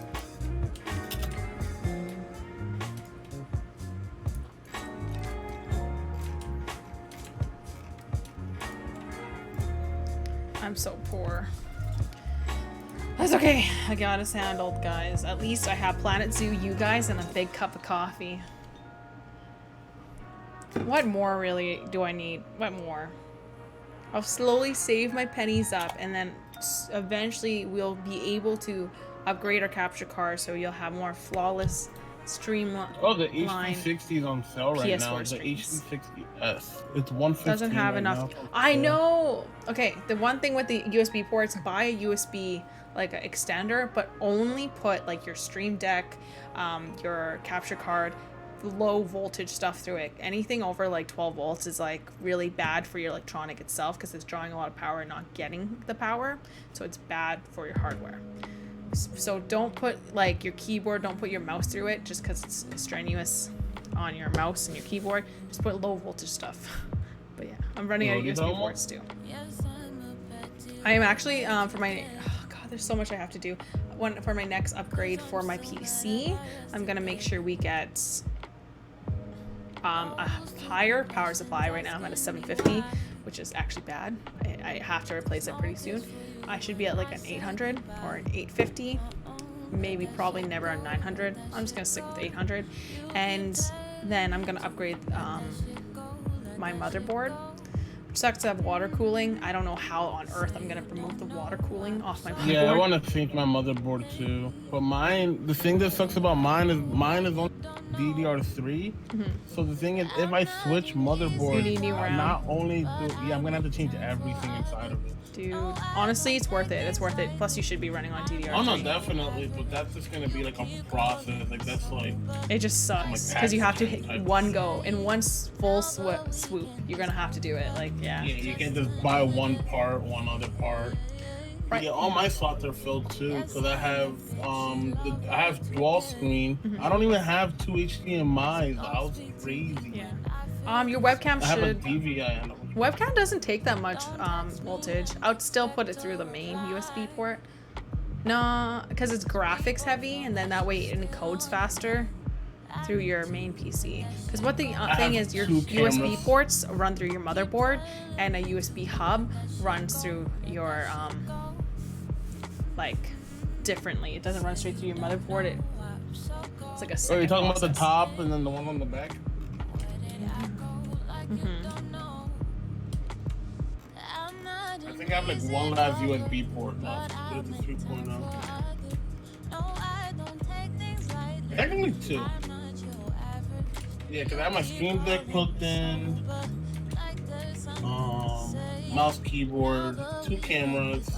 I'm so poor. That's okay. I got us handled, guys. At least I have Planet Zoo, you guys, and a big cup of coffee. What more really do I need? What more? I'll slowly save my pennies up and then eventually we'll be able to upgrade our capture card so you'll have more flawless streamline. Oh, the HD60 is on sale right PS4 now. The streams. HD60S. It's $115 Doesn't have right enough. now. I know. Okay, the one thing with the USB ports, buy a USB like an extender, but only put like your Stream Deck, your capture card, low voltage stuff through it. Anything over like 12 volts is like really bad for your electronic itself because it's drawing a lot of power and not getting the power, so it's bad for your hardware. So don't put like your keyboard, don't put your mouse through it just because it's strenuous on your mouse and your keyboard. Just put low voltage stuff. But yeah, I'm running out of USB ports too. I am actually for my there's so much I have to do. For my next upgrade for my PC, I'm gonna make sure we get a higher power supply. Right now I'm at a 750, which is actually bad. I have to replace it pretty soon. I should be at like an 800 or an 850, maybe probably never a 900. I'm just gonna stick with 800, and then I'm gonna upgrade my motherboard sucks to have water cooling. I don't know how on earth I'm gonna remove the water cooling off my motherboard. Yeah, I want to change my motherboard too. But mine, the thing that sucks about mine is on DDR3. So the thing is, if I switch motherboards, You need new RAM. not only I'm gonna have to change everything inside of it. Dude, honestly, it's worth it. It's worth it. Plus, you should be running on DDR3. Oh no, definitely. But that's just gonna be like a process. Like that's like. It just sucks because you have to hit one go in one full swoop. You're gonna have to do it. Like, yeah. Yeah, you can't just buy one part, one other part. Right. Yeah, all my slots are filled too because I have dual screen. I don't even have 2 HDMI's. I was crazy. Yeah. Your webcam I have a should. DVI and a Webcam doesn't take that much voltage. I would still put it through the main USB port. No, because it's graphics heavy, and then that way it encodes faster through your main PC. Because what the thing is, your USB ports run through your motherboard, and a USB hub runs through your like differently. It doesn't run straight through your motherboard. It's like a. Oh, you're talking about the top and then the one on the back? I think I have like one last USB port left. It's a 3.0. Technically 2. Yeah, because I have my Stream Deck plugged in, mouse, keyboard, 2 cameras.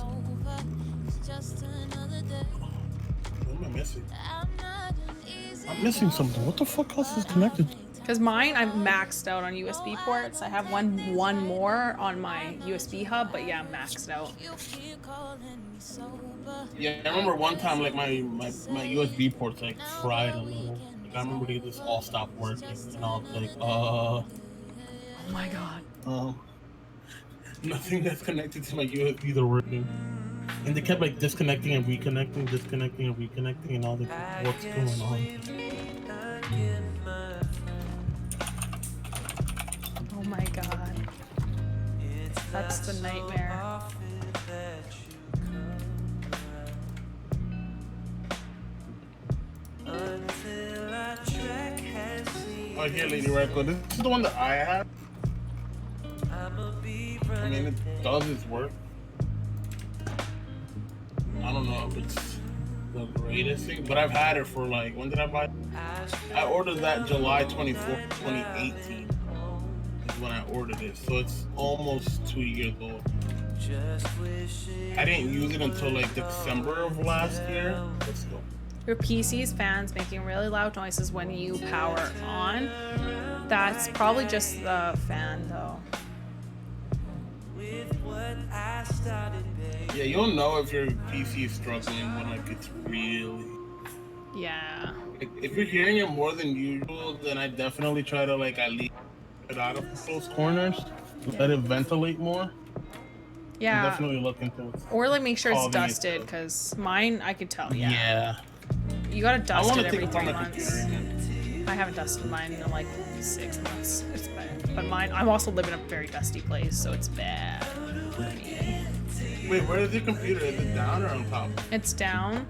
What am I missing? I'm missing something. What the fuck else is connected? Because mine, I'm maxed out on USB ports. I have one more on my USB hub, but yeah, I'm maxed out. Yeah, I remember one time like my USB ports like fried a little. Like, I remember they just all stopped working, and I was like, Oh my god. Nothing that's connected to my USBs are working. And they kept like disconnecting and reconnecting, and all the what's going on. Oh my god. That's the nightmare. Oh, here, Lady Racco. This is the one that I have. I mean, it does its work. I don't know if it's the greatest thing, but I've had it for like, when did I buy it? I ordered that July 24th, 2018 is when I ordered it. So it's almost 2 years old. I didn't use it until like December of last year. But still. Your PC's fan's making really loud noises when you power on. That's probably just the fan though. Yeah, you'll know if your PC is struggling when like it's really. Yeah. Like, if you're hearing it more than usual, then I definitely try to like at least get out of those corners, let it ventilate more. Yeah. Definitely look into it. Or like make sure it's dusted, because mine I could tell. Yeah. Yeah. You gotta dust it every 3 my months. computer again. I haven't dusted mine in like 6 months. It's bad. But mine, I'm also living in a very dusty place, so it's bad for me. Wait, where is your computer? Is it down or on top? It's down.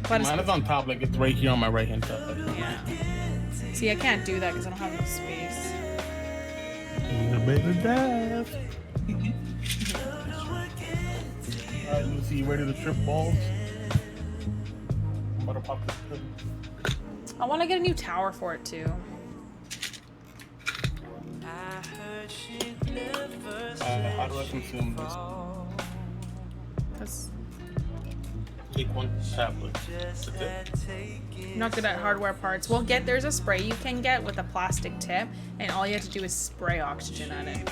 But Mine is on top, like it's right here on my right hand side. Yeah. See, I can't do that because I don't have enough space. The baby death. Alright, Lucy, you ready to trip balls? I'm about to pop this trip. I want to get a new tower for it too. How do I consume this? Because Take 1 tablet. That's it. I'm not good at hardware parts. Well, there's a spray you can get with a plastic tip, and all you have to do is spray oxygen at it.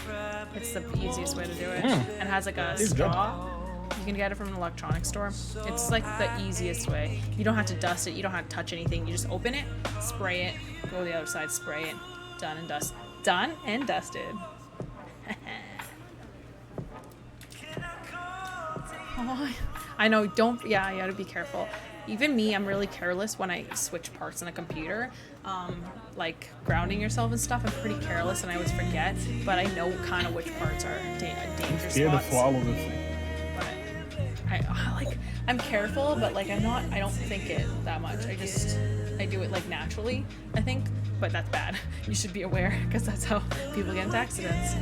It's the easiest way to do it. And it has like a straw. You can get it from an electronics store. It's like the easiest way. You don't have to dust it. You don't have to touch anything. You just open it, spray it, go to the other side, spray it. Done and dust. Done and dusted. Oh, I know. You gotta be careful. Even me, I'm really careless when I switch parts on a computer. Like grounding yourself and stuff, I'm pretty careless and I always forget. But I know kind of which parts are danger Scared to spots. swallow this thing. I'm careful, but like I don't think it that much. I do it like naturally, I think, but that's bad. You should be aware because that's how people get into accidents.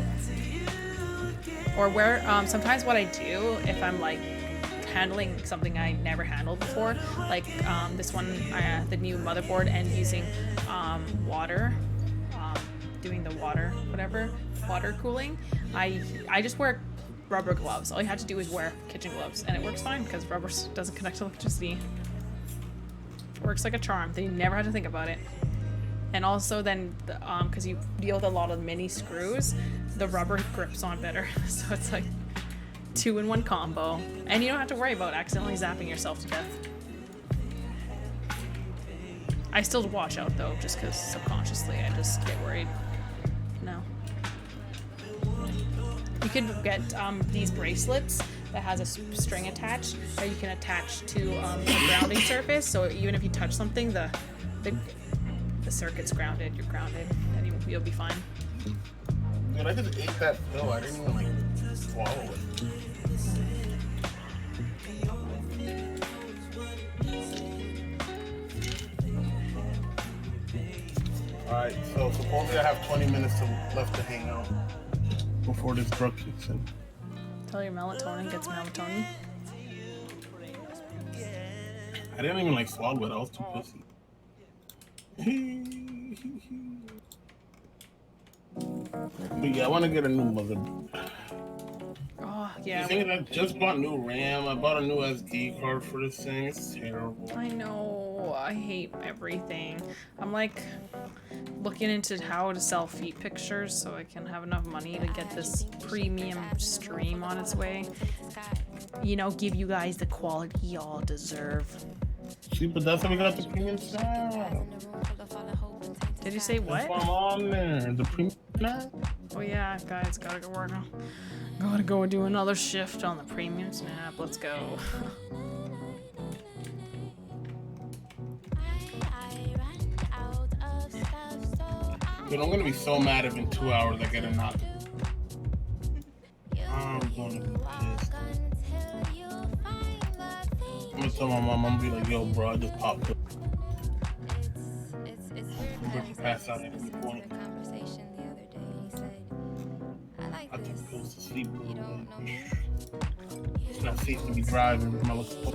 Or where sometimes what I do if I'm like handling something I never handled before, like this one, the new motherboard, and using water, doing the water cooling, I just wear rubber gloves. All you have to do is wear kitchen gloves and it works fine because rubber doesn't connect to electricity. It works like a charm. Then you never have to think about it. And also then because you deal with a lot of mini screws, the rubber grips on better. So it's like 2-in-1 combo, and you don't have to worry about accidentally zapping yourself to death. I still watch out though, just because subconsciously I just get worried. No. You could get these bracelets that has a string attached that you can attach to a grounding surface, so even if you touch something, the circuit's grounded, you're grounded, and you'll be fine. Dude, I just ate that pill. I didn't even like swallow it. Alright, so supposedly I have 20 minutes left to hang out before this drug kicks in. Tell your melatonin gets melatonin. I didn't even like swallow it. I was too pussy. But yeah, I want to get a new motherboard. Oh yeah. You think I just bought new RAM? I bought a new SD card for this thing. It's terrible. I know. I hate everything. I'm like looking into how to sell feet pictures so I can have enough money to get this premium stream on its way. You know, give you guys the quality y'all deserve. See, but that's how we got the premium stuff. Did you say what? That's why I'm on there. The premium snap. Oh yeah, guys, gotta go work now. Gotta go do another shift on the premium snap. Let's go. Dude, I'm gonna be so mad if in 2 hours I get a knock. I'm gonna be pissed. I'm gonna tell my mom, I'm gonna be like, yo, bro, I just popped up. I'm gonna pass out at any point. I think goes to sleep a little bit. It's not safe to be driving with my little.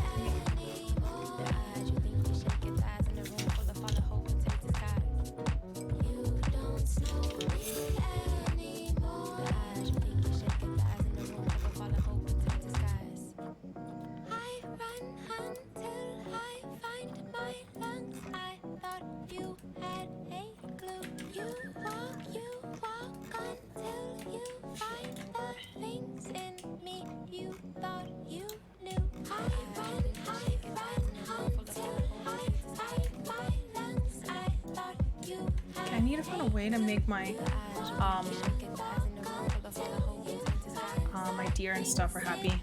I need to find a way to make my my deer and stuff are happy.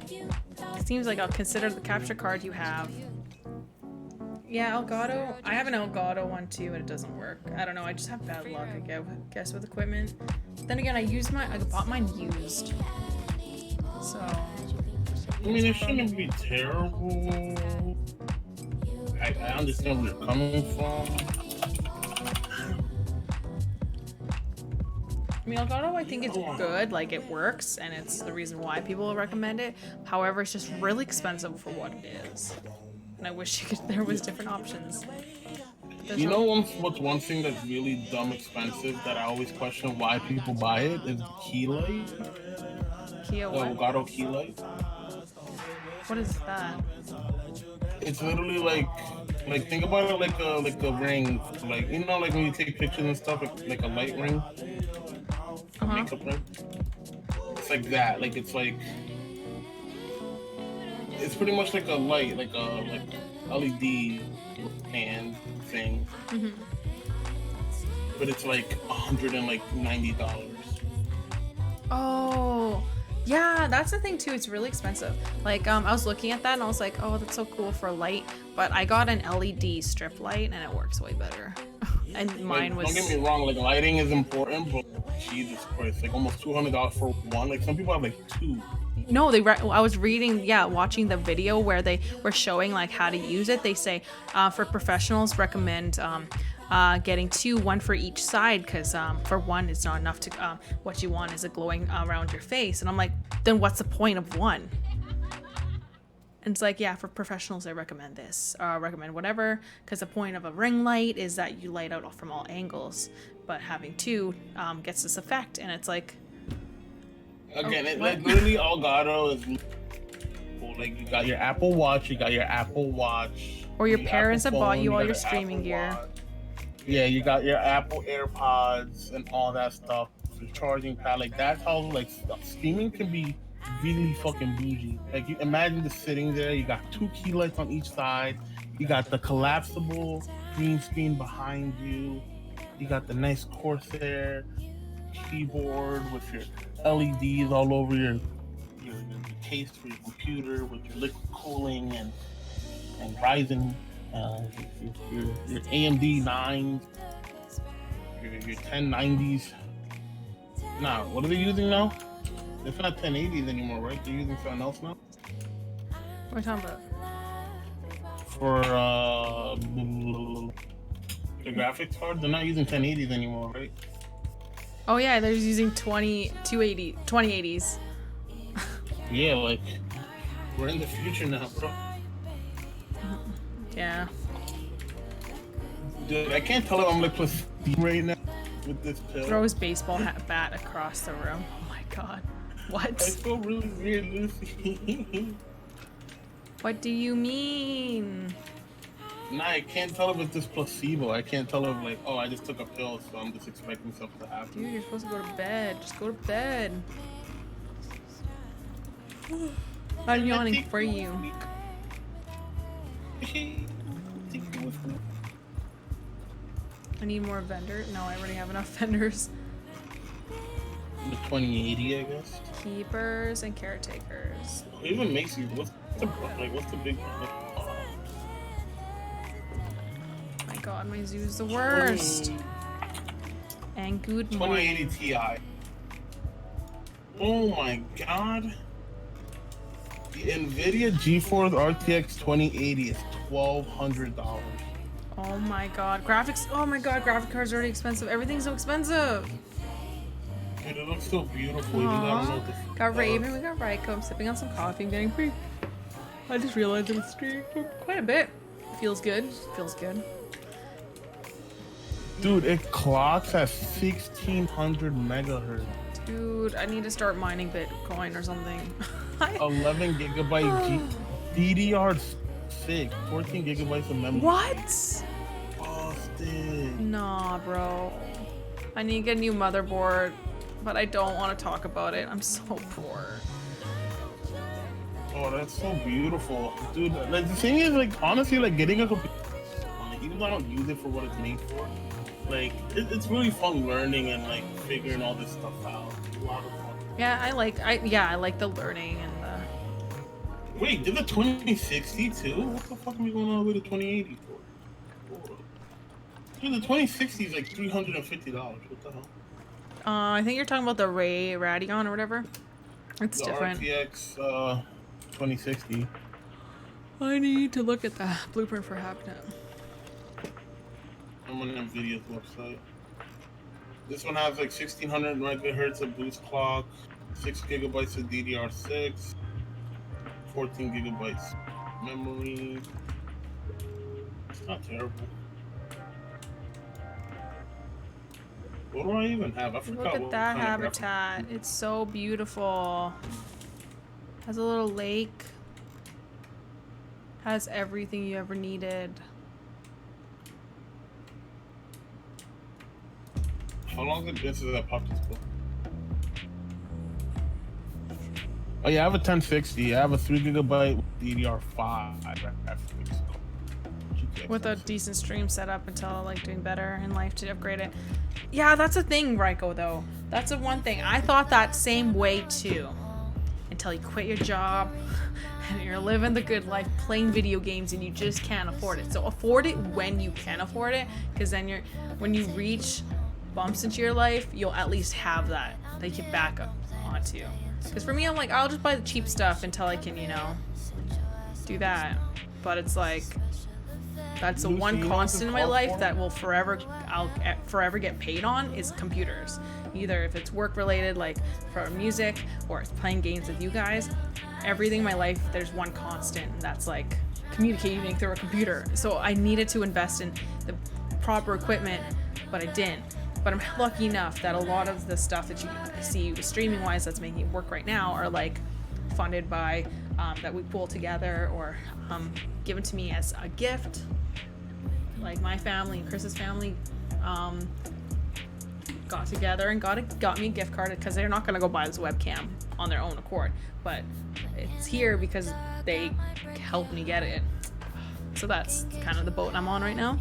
It seems like I'll consider the capture card you have. Yeah, Elgato. I have an Elgato one too, and it doesn't work. I don't know. I just have bad luck, I guess, with equipment. Then again, I bought mine used. So. I mean, it shouldn't be terrible. I understand where you're coming from. I mean, Elgato, I think it's good, like it works, and it's the reason why people recommend it. However, it's just really expensive for what it is. And I wish there was different options. You know what's one thing that's really dumb expensive that I always question why people buy it is key light. Kia what? Elgato key light. What is that? It's literally like think about it like a ring, like you know, like when you take pictures and stuff, like a light ring. Makeup ring. It's like that. Like it's pretty much like a light, like LED hand thing. Mm-hmm. But it's like $190. Oh, yeah, that's the thing too. It's really expensive. Like I was looking at that and I was like, oh, that's so cool for light. But I got an LED strip light and it works way better. And mine was. Don't get me wrong. Like lighting is important, but Jesus Christ, like almost $200 for one. Like some people have like two. No, I was reading, watching the video where they were showing like how to use it. They say for professionals, recommend getting 2, 1 for each side, because for one it's not enough to what you want is a glowing around your face. And I'm like, then what's the point of 1? And it's like, yeah, for professionals I recommend this, recommend whatever, because the point of a ring light is that you light out from all angles, but having 2 gets this effect. And it's like, again, it like literally Elgato is like, you got your Apple Watch, or your parents have bought you all your got streaming gear. Watch. Yeah, you got your Apple AirPods and all that stuff, your charging pad. Like, that's how like streaming can be really fucking bougie. Like, you imagine just sitting there, you got 2 key lights on each side, you got the collapsible green screen behind you, you got the nice Corsair keyboard with your LEDs all over your case for your computer with your liquid cooling and Ryzen, your AMD 9s, your 1090s. Nah, what are they using now? It's not 1080s anymore, right? They're using something else now? What are you talking about? For the graphics card, they're not using 1080s anymore, right? Oh yeah, they're using 2080s. Yeah, like, we're in the future now, bro. Yeah. Dude, I can't tell if I'm like placebo right now with this pill. Throw his baseball bat across the room. Oh my god. What? I feel really weird, Lucy. What do you mean? Nah, I can't tell if it's just placebo. I can't tell if like, oh, I just took a pill, so I'm just expecting something to happen. Dude, you're supposed to go to bed. Just go to bed. I'm yawning for you. I need more vendor. No, I already have enough vendors. The 2080, I guess. Keepers and caretakers. It even makes you. What's the big? My god, my zoo's the worst. And good morning. 2080 Ti. Oh my god. The NVIDIA GeForce RTX 2080 is $1,200. Oh my god, graphics. Oh my god, graphic cards are already expensive. Everything's so expensive. Dude, it looks so beautiful. Even though I don't know what this Got Raven, we got Raiko. I'm sipping on some coffee. I'm getting free. I just realized it was streamed quite a bit. Feels good. Feels good. Dude, it clocks at 1600 megahertz. Dude, I need to start mining Bitcoin or something. 11 gigabyte DDR6, 14 gigabytes of memory. What? Busted. Nah, bro. I need to get a new motherboard, but I don't want to talk about it. I'm so poor. Oh, that's so beautiful. Dude, like, the thing is, like, honestly, like, getting a computer, like, even though I don't use it for what it's made for, like, it's really fun learning and, like, figuring all this stuff out. It's a lot of fun. Yeah, I like the learning and the... Wait, did the 2060 too? What the fuck are we going on with the 2080 for? Dude, the 2060 is like $350. What the hell? I think you're talking about the Radeon or whatever. It's The different. RTX 2060. I need to look at the blueprint for Habitat. I'm on NVIDIA's website. This one has like 1600 megahertz of boost clock, 6 gigabytes of DDR6, 14 gigabytes memory. It's not terrible. What do I even have? I forgot. Look at what that kind of habitat. It's so beautiful. Has a little lake. Has everything you ever needed. How long has it been since I popped this book? Oh yeah, I have a 1060. I have a 3 gigabyte DDR5 graphics. With a decent stream set up until like doing better in life to upgrade it. Yeah, that's a thing, Raiko, though. That's the one thing. I thought that same way too. Until you quit your job and you're living the good life playing video games and you just can't afford it. So afford it when you can afford it, because then when you reach bumps into your life, you'll at least have that you can back up onto. Because for me, I'm like, I'll just buy the cheap stuff until I can, do that. But it's like, That's the Lucy, one you know what constant this in my calls life for? that will I'll forever get paid on is computers. Either if it's work related, like for music, or it's playing games with you guys. Everything in my life, there's one constant, and that's like communicating through a computer. So I needed to invest in the proper equipment, but I didn't. But I'm lucky enough that a lot of the stuff that you see streaming wise that's making it work right now are like funded by that we pull together or given to me as a gift. Like my family and Chris's family got together and got me a gift card because they're not gonna go buy this webcam on their own accord, but it's here because they helped me get it. So that's kind of the boat I'm on right now.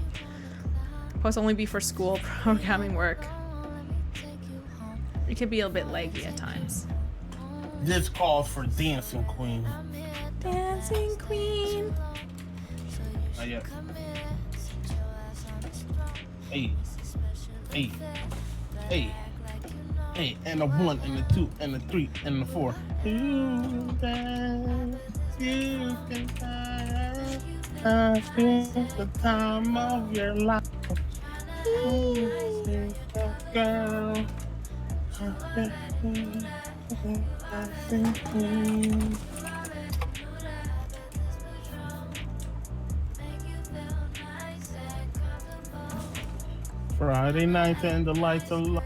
Plus only be for school programming work. It could be a bit laggy at times. This calls for Dancing Queen. Dancing Queen. Not yet. Hey. Hey. Hey. Hey. And a 1 and a 2 and a 3 and a 4. You dance. You can dance. I think the time of your life. Girl. Friday night and the lights are low.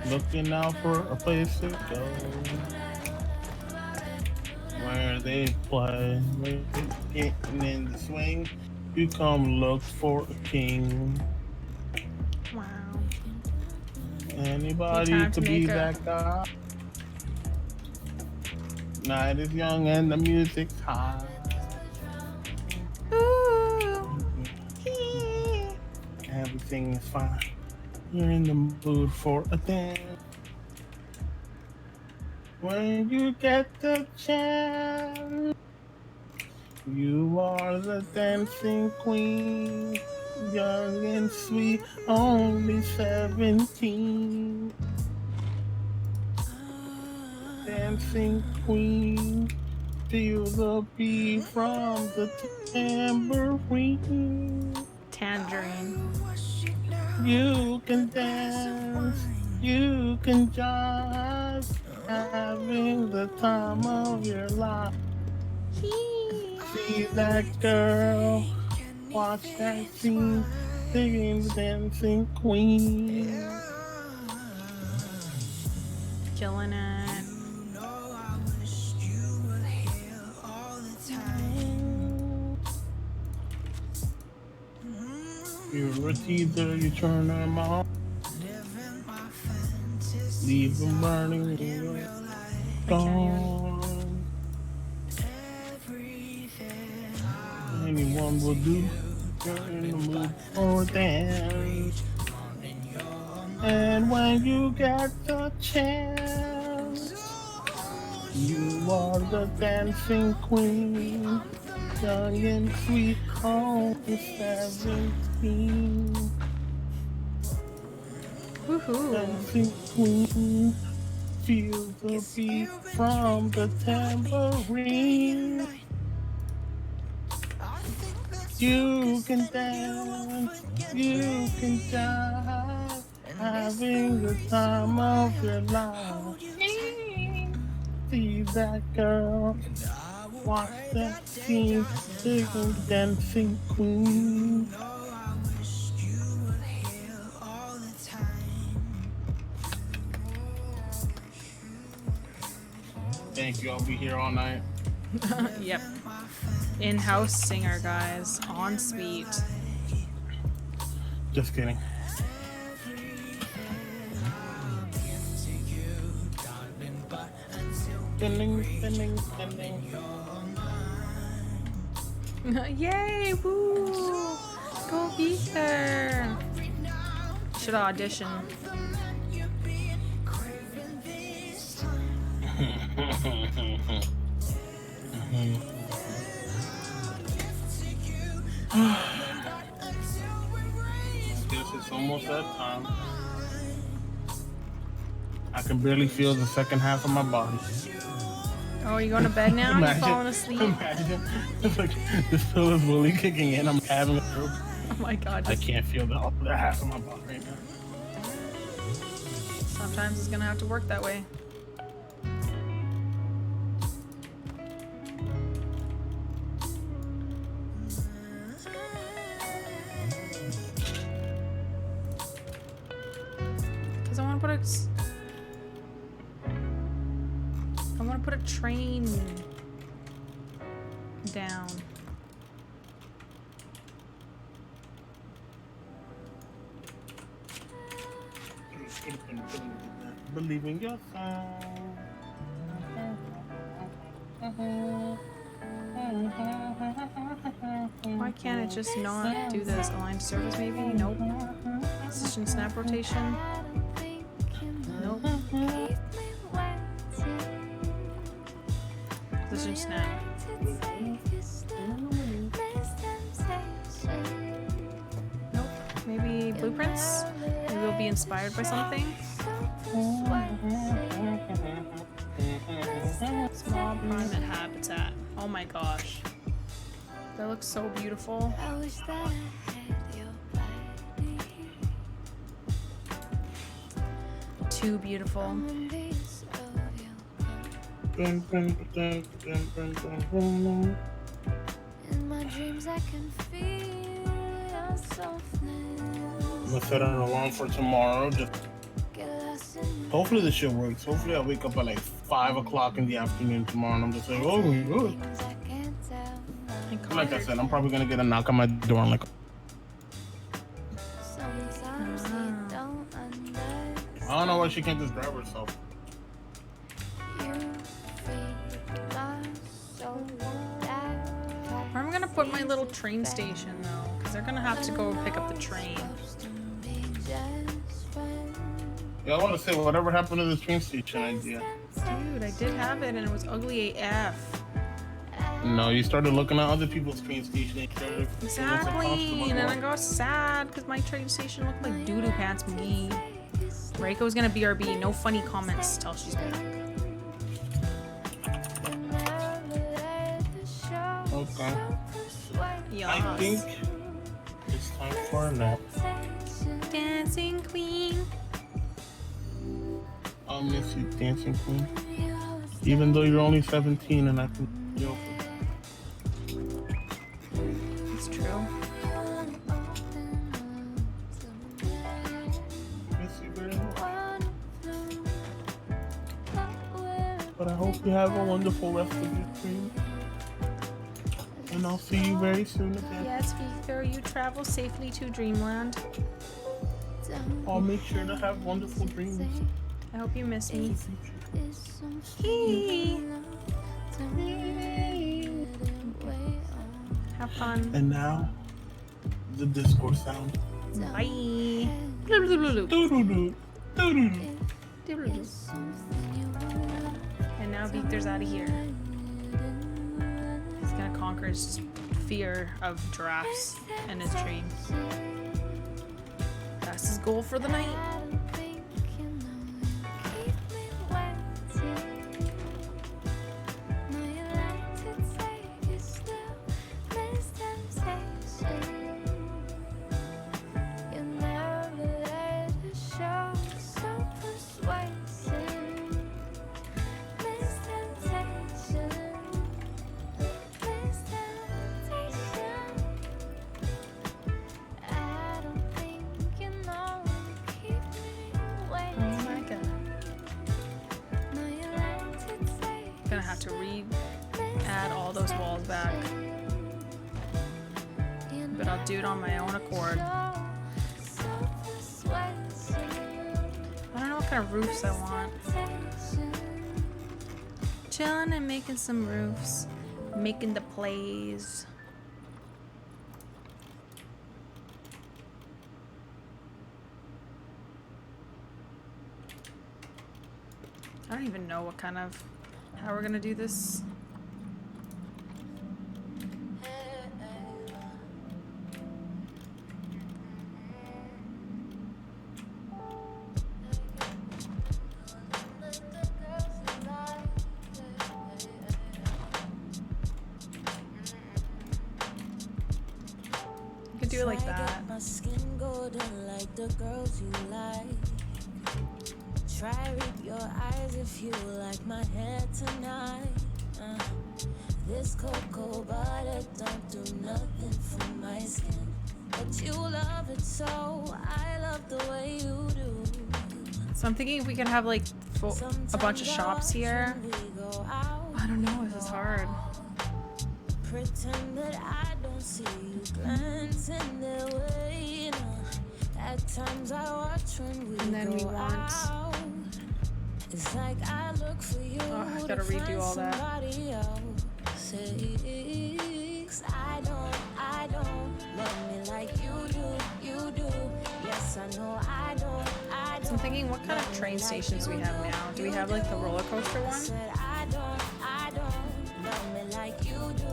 Looking out for a place to go where they play. When you're getting in the swing, you come look for a king. Wow. Anybody Need time to could be make a- that guy. Night is young and the music's high. Everything is fine. You're in the mood for a dance. When you get the chance, you are the dancing queen. Young and sweet, only 17. Dancing queen, feel the beat from the tambourine. Tangerine. You can dance, you can jive, having the time of your life. See that girl, watch that scene, singing the dancing queen. Killing it. You're a teaser, you turn them on. Leave them burning, gone. Anyone will do. You're in the mood for a dance. And when you get the chance, you are the dancing queen. Young and sweet, only 17. Woohoo. Dancing queen, feel the beat from the tambourine. You can dance, you can jive, having the time of your life. See that girl, watch that scene, singing dancing queen. Thank you, I'll be here all night. Yep. In-house singer, guys. On suite. Just kidding. Spinning, spinning, spinning. Yay! Woo! Go be there. Should audition. Guess it's almost that time. I can barely feel the second half of my body. Oh, are you going to bed now? You falling asleep? Imagine. It's like this pill is really kicking in. I'm having a stroke. Oh my god. I can't feel the other half of my body right now. Sometimes it's gonna have to work that way. Cause I wanna put a train down. Believe in yourself. Why can't it just not do this? Aligned service maybe? Nope. Position snap rotation? Nope. Position snap. Nope. Maybe blueprints? Maybe we'll be inspired by something? Small primate habitat. Oh my gosh. That looks so beautiful. I wish that I had your body. Too beautiful. I'm a piece of you. Dun, dun, dun, dun, dun, dun, dun. In my dreams I can feel your softness. I'm gonna set an alarm for tomorrow. Just Get lost in hopefully this shit works. Hopefully I wake up at like 5 o'clock in the afternoon tomorrow and I'm just like, oh my god. things I can't tell. Like I said, I'm probably gonna get a knock on my door and like, Sometimes they don't understand. I don't know why she can't just grab herself. You feed my soul that Where am I gonna put my little train station though? Because they're gonna have to go pick up the train. supposed to be just friends. Yeah, I want to say whatever happened to the train station idea. Dude, I did have it and it was ugly AF. No, you started looking at other people's train station. And started feeling so Exactly, comfortable. and then I got sad because my train station looked like doo-doo pants me. Reiko's gonna BRB, no funny comments till she's back. Okay. Yes. I think it's time for a nap. Dancing queen. I'll miss you, dancing queen. Even though you're only 17 and I can feel it. It's true. Miss you very much. But I hope you have a wonderful rest of your dream. And I'll see you very soon again. Yes, Victor, you travel safely to Dreamland. I'll make sure to have wonderful dreams. I hope you miss me. Have fun. And now, the Discord sound. Bye. Doo-doo-doo, doo-doo-doo. And now Victor's out of here. He's gonna conquer his fear of giraffes and his dreams. That's his goal for the night. Gonna have to add all those walls back, but I'll do it on my own accord. I don't know what kind of roofs I want. Chilling and making some roofs, making the plays. I don't even know what kind of how we're gonna do this. could do it like that. My skin golden like the girls you like. Try read your eyes if you like my hair tonight. This cocoa butter don't do nothing for my skin, but you love it so. I love the way you do. So I'm thinking if we could have like a bunch of shops here. I don't know, this is hard. Pretend that I don't see you glancing their way. At times I watch when we And then we want. out. It's like I look for you. Oh, I gotta redo all that. I don't love me like you do. Yes, I know I don't. So I'm thinking, what kind of train stations do we have now? Do we have like the roller coaster one? I don't love me like you do.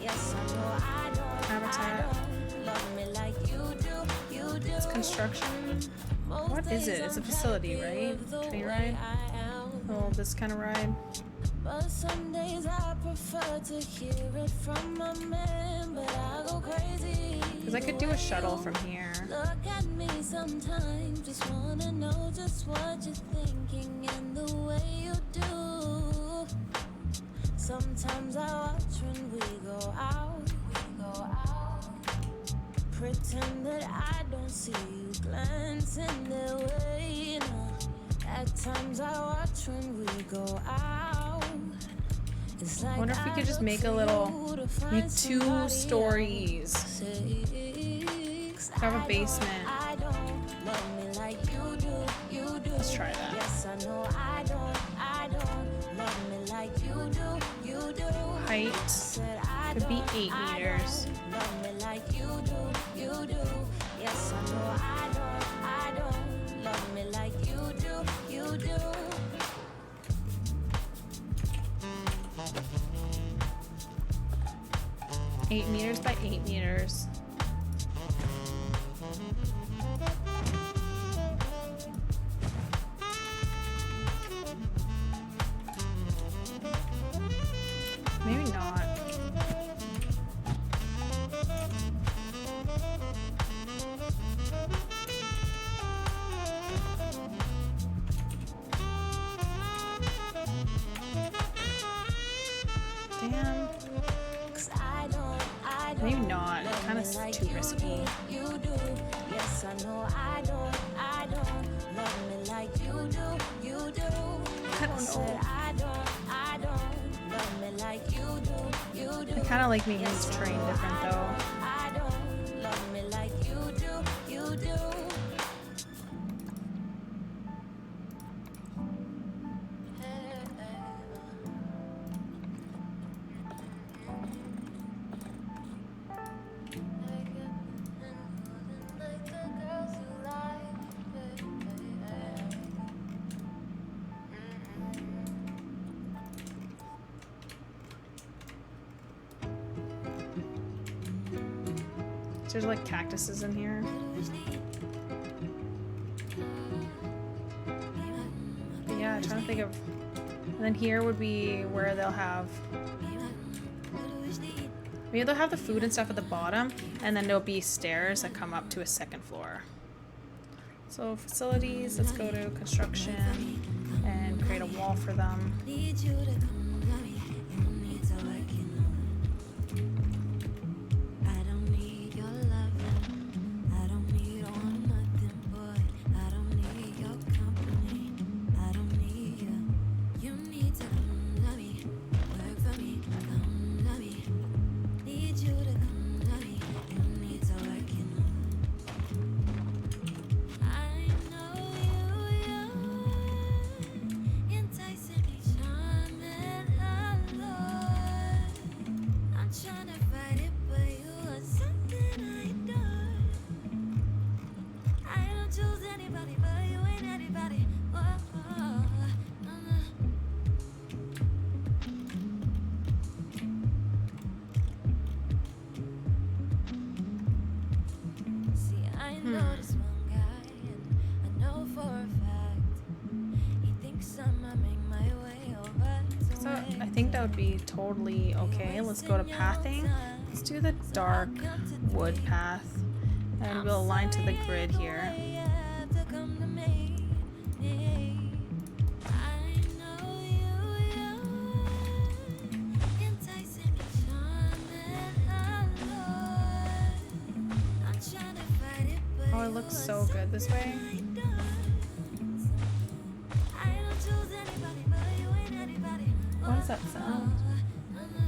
Yes, I know I don't. Habitat. Love me like you do. It's construction. What is it? It's a facility, right? Train ride? Oh, this kind of ride. But some days I prefer to hear it from my man, but I go crazy. Because I could do a shuttle from here. Look at me sometimes, just wanna know just what you're thinking and the way you do. Sometimes I watch when we go out. Pretend that I don't see you glancing their way. At times I watch when we go out. It's like I wonder if we could just make a little, make 2 stories. Have a basement. Let's try that. Yes, I know I don't love me like you do. Height could be 8 meters. Love me like you do. Yes, I know I don't love me like you do. 8 meters by 8 meters. Maybe not. Damn. Maybe not. Kind of too risky. Yes, I know I don't love me like you do. I don't know. I don't love me like you do. I kind of like making this train different though. I don't love me like you do. There's like cactuses in here. But yeah, I'm trying to think of. And then here would be where they'll have. Maybe they'll have the food and stuff at the bottom, and then there'll be stairs that come up to a 2nd floor. So facilities, let's go to construction and create a wall for them. So I think that would be totally okay. Let's go to pathing. Let's do the dark wood path. And we'll align to the grid here. Oh, it looks so good this way. What is that sound?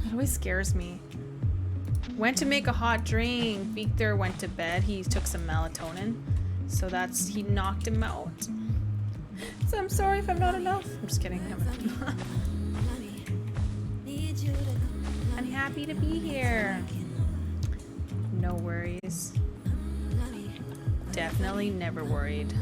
It always scares me. Went to make a hot drink. Victor went to bed. He took some melatonin. So he knocked him out. So I'm sorry if I'm not enough. I'm just kidding. I'm happy to be here. No worries. Definitely never worried.